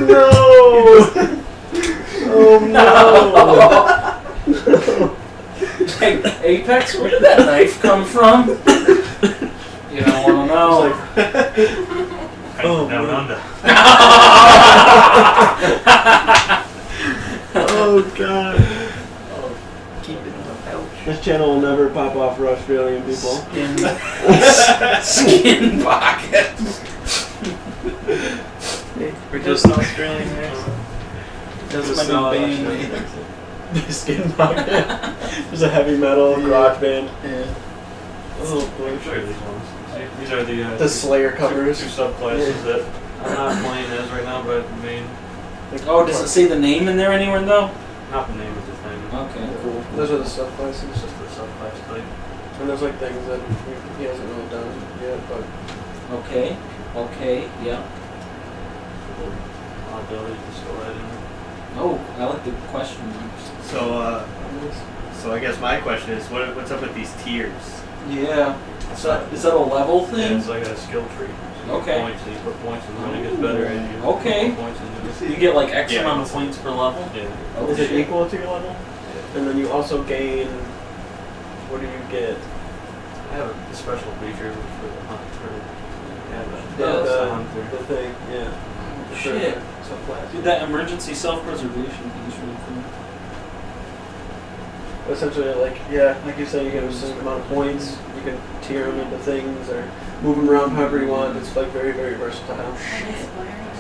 No! Oh no! Hey, Apex, where did that knife come from? You don't want to know. Down under. Oh god. Keep it in the pouch. This channel will never pop off for Australian people. Skin pocket. We're just an Australian accent. Doesn't My new smell band like name. the skin pocket. There's a heavy metal garage band. Yeah. Oh I'll boy. show you these ones. These are the The Slayer covers. two subclasses that I'm not playing as right now, but the main, Oh, does it say the name in there anywhere though? not the name of the thing. Okay, cool. Those are the It's subclasses. just the subclass type. And there's like things that he hasn't really done yet, but Okay, yeah. The ability to store that in there. Oh, I like the question marks. So I guess my question is, what's up with these tiers? Yeah. Is that a level Yeah, thing? it's like a skill tree. So you Okay. get points, and you put points, and when it gets better, and you Okay. put points into it. You get like X Yeah. amount of points per level? Yeah. Oh, is it shit. equal to your level? And then you also gain. What do you get? I have a special feature for the hunt. Yeah, the the hunter. thing. Yeah. The Shit. third subclass. Dude, that emergency self-preservation thing is really cool. Essentially, like like you say, you get a certain amount of points. You can tier them into things or move them around however you want. It's like very, very versatile.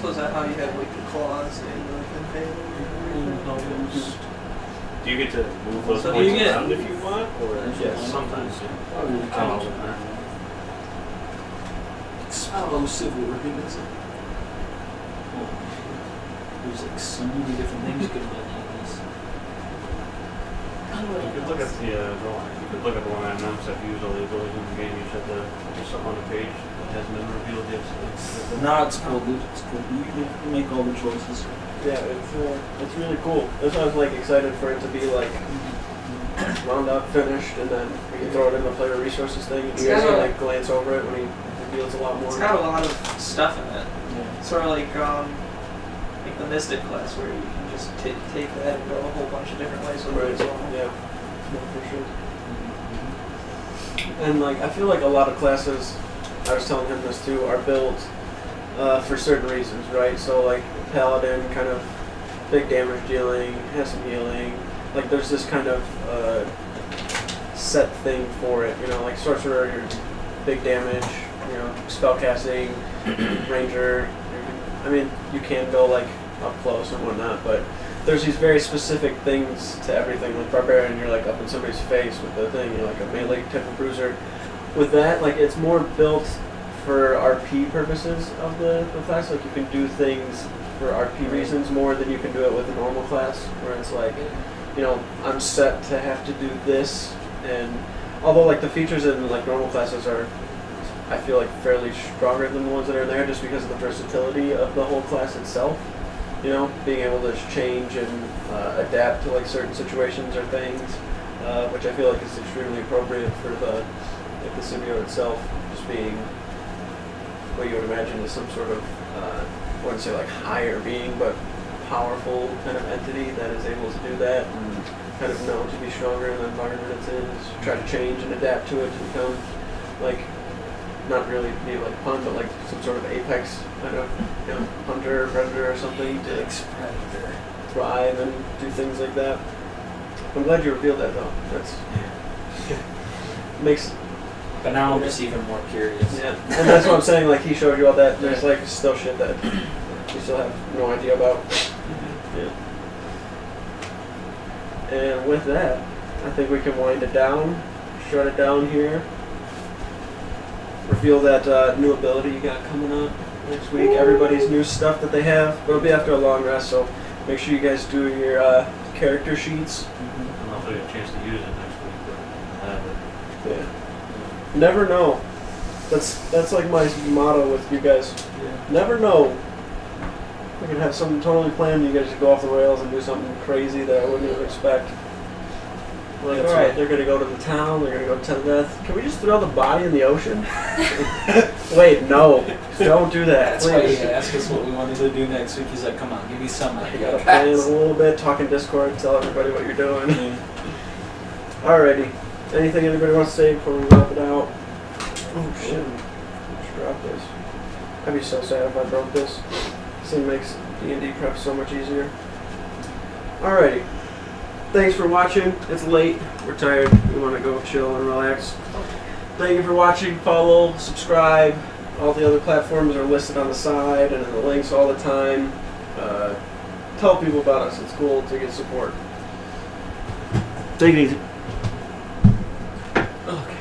So is that how you have like the claws and the impaler? Do you get to move those So do points you get- around if you want, or Yes. Sometimes, yeah. Holy I cow. don't know. Explosive organism. Oh, there's like so many different things you could build out of this. You could look at the one. You could look at the one I announced that used all the abilities in the game. You said there's something on the page that hasn't been revealed yet. So No, it's cool, dude. It's cool. You make all the choices. Yeah, it's really cool. That's why I was like excited for it to be like wound up, finished, and then we can throw it in the player resources thing. And you guys can like glance over it when he reveals a lot more. It's got a lot of stuff in it. Yeah. Sort of like the Mystic class where you can just take that and go a whole bunch of different ways with Right. it as well. Yeah. For sure. And like I feel like a lot of classes, I was telling him this too, are built for certain reasons, right? So like Paladin, kind of big damage dealing, has some healing. Like there's this kind of set thing for it, you know, like Sorcerer, you're big damage, you know, spellcasting, Ranger. I mean, you can go like up close and whatnot, but there's these very specific things to everything. Like Barbarian, you're like up in somebody's face with the thing, you're like a melee type of bruiser. With that, like it's more built for RP purposes of the class. Like you can do things for RP reasons more than you can do it with a normal class, where it's like, you know, I'm set to have to do this, and although like the features in like normal classes are, I feel like fairly stronger than the ones that are in there, just because of the versatility of the whole class itself. You know, being able to change and adapt to like certain situations or things, which I feel like is extremely appropriate for the symbiote itself, just being what you would imagine is some sort of I wouldn't say like higher being, but powerful kind of entity that is able to do that and kind of known to be stronger in the environment it's in. Is try to change and adapt to it to become like, not really be like a pun, but like some sort of apex kind of, you know, hunter or predator or something to Predator. thrive and do things like that. I'm glad you revealed that though. That's makes But now I'm just even more curious. yeah, and that's what I'm saying. Like he showed you all that. There's like still shit that you still have no idea about. Yeah. And with that, I think we can wind it down, shut it down here. Reveal that new ability you got coming up next week. Everybody's new stuff that they have. It'll be after a long rest, so make sure you guys do your character sheets. I don't know if I get a chance to use it next week, but I have it. Yeah. Never know. That's like my motto with you guys. Yeah. Never know. I could have something totally planned. You guys just go off the rails and do something crazy that I wouldn't even expect. Like, That's alright, right. they're gonna go to the town, they're gonna go to death. Can we just throw the body in the ocean? Wait, no. Don't do that, That's why please. he asked us what we wanted to do next week. He's like, come on, give me some You idea. gotta plan a little bit, talk in Discord, tell everybody what you're doing. Alrighty. Anything anybody wants to say before we wrap it out? Oh shit. I should drop this. I'd be so sad if I broke this. This thing makes D&D prep so much easier. Alrighty. Thanks for watching. It's late. We're tired. We want to go chill and relax. Thank you for watching. Follow, subscribe. All the other platforms are listed on the side and in the links all the time. Tell people about us. It's cool to get support. Take it easy. Okay.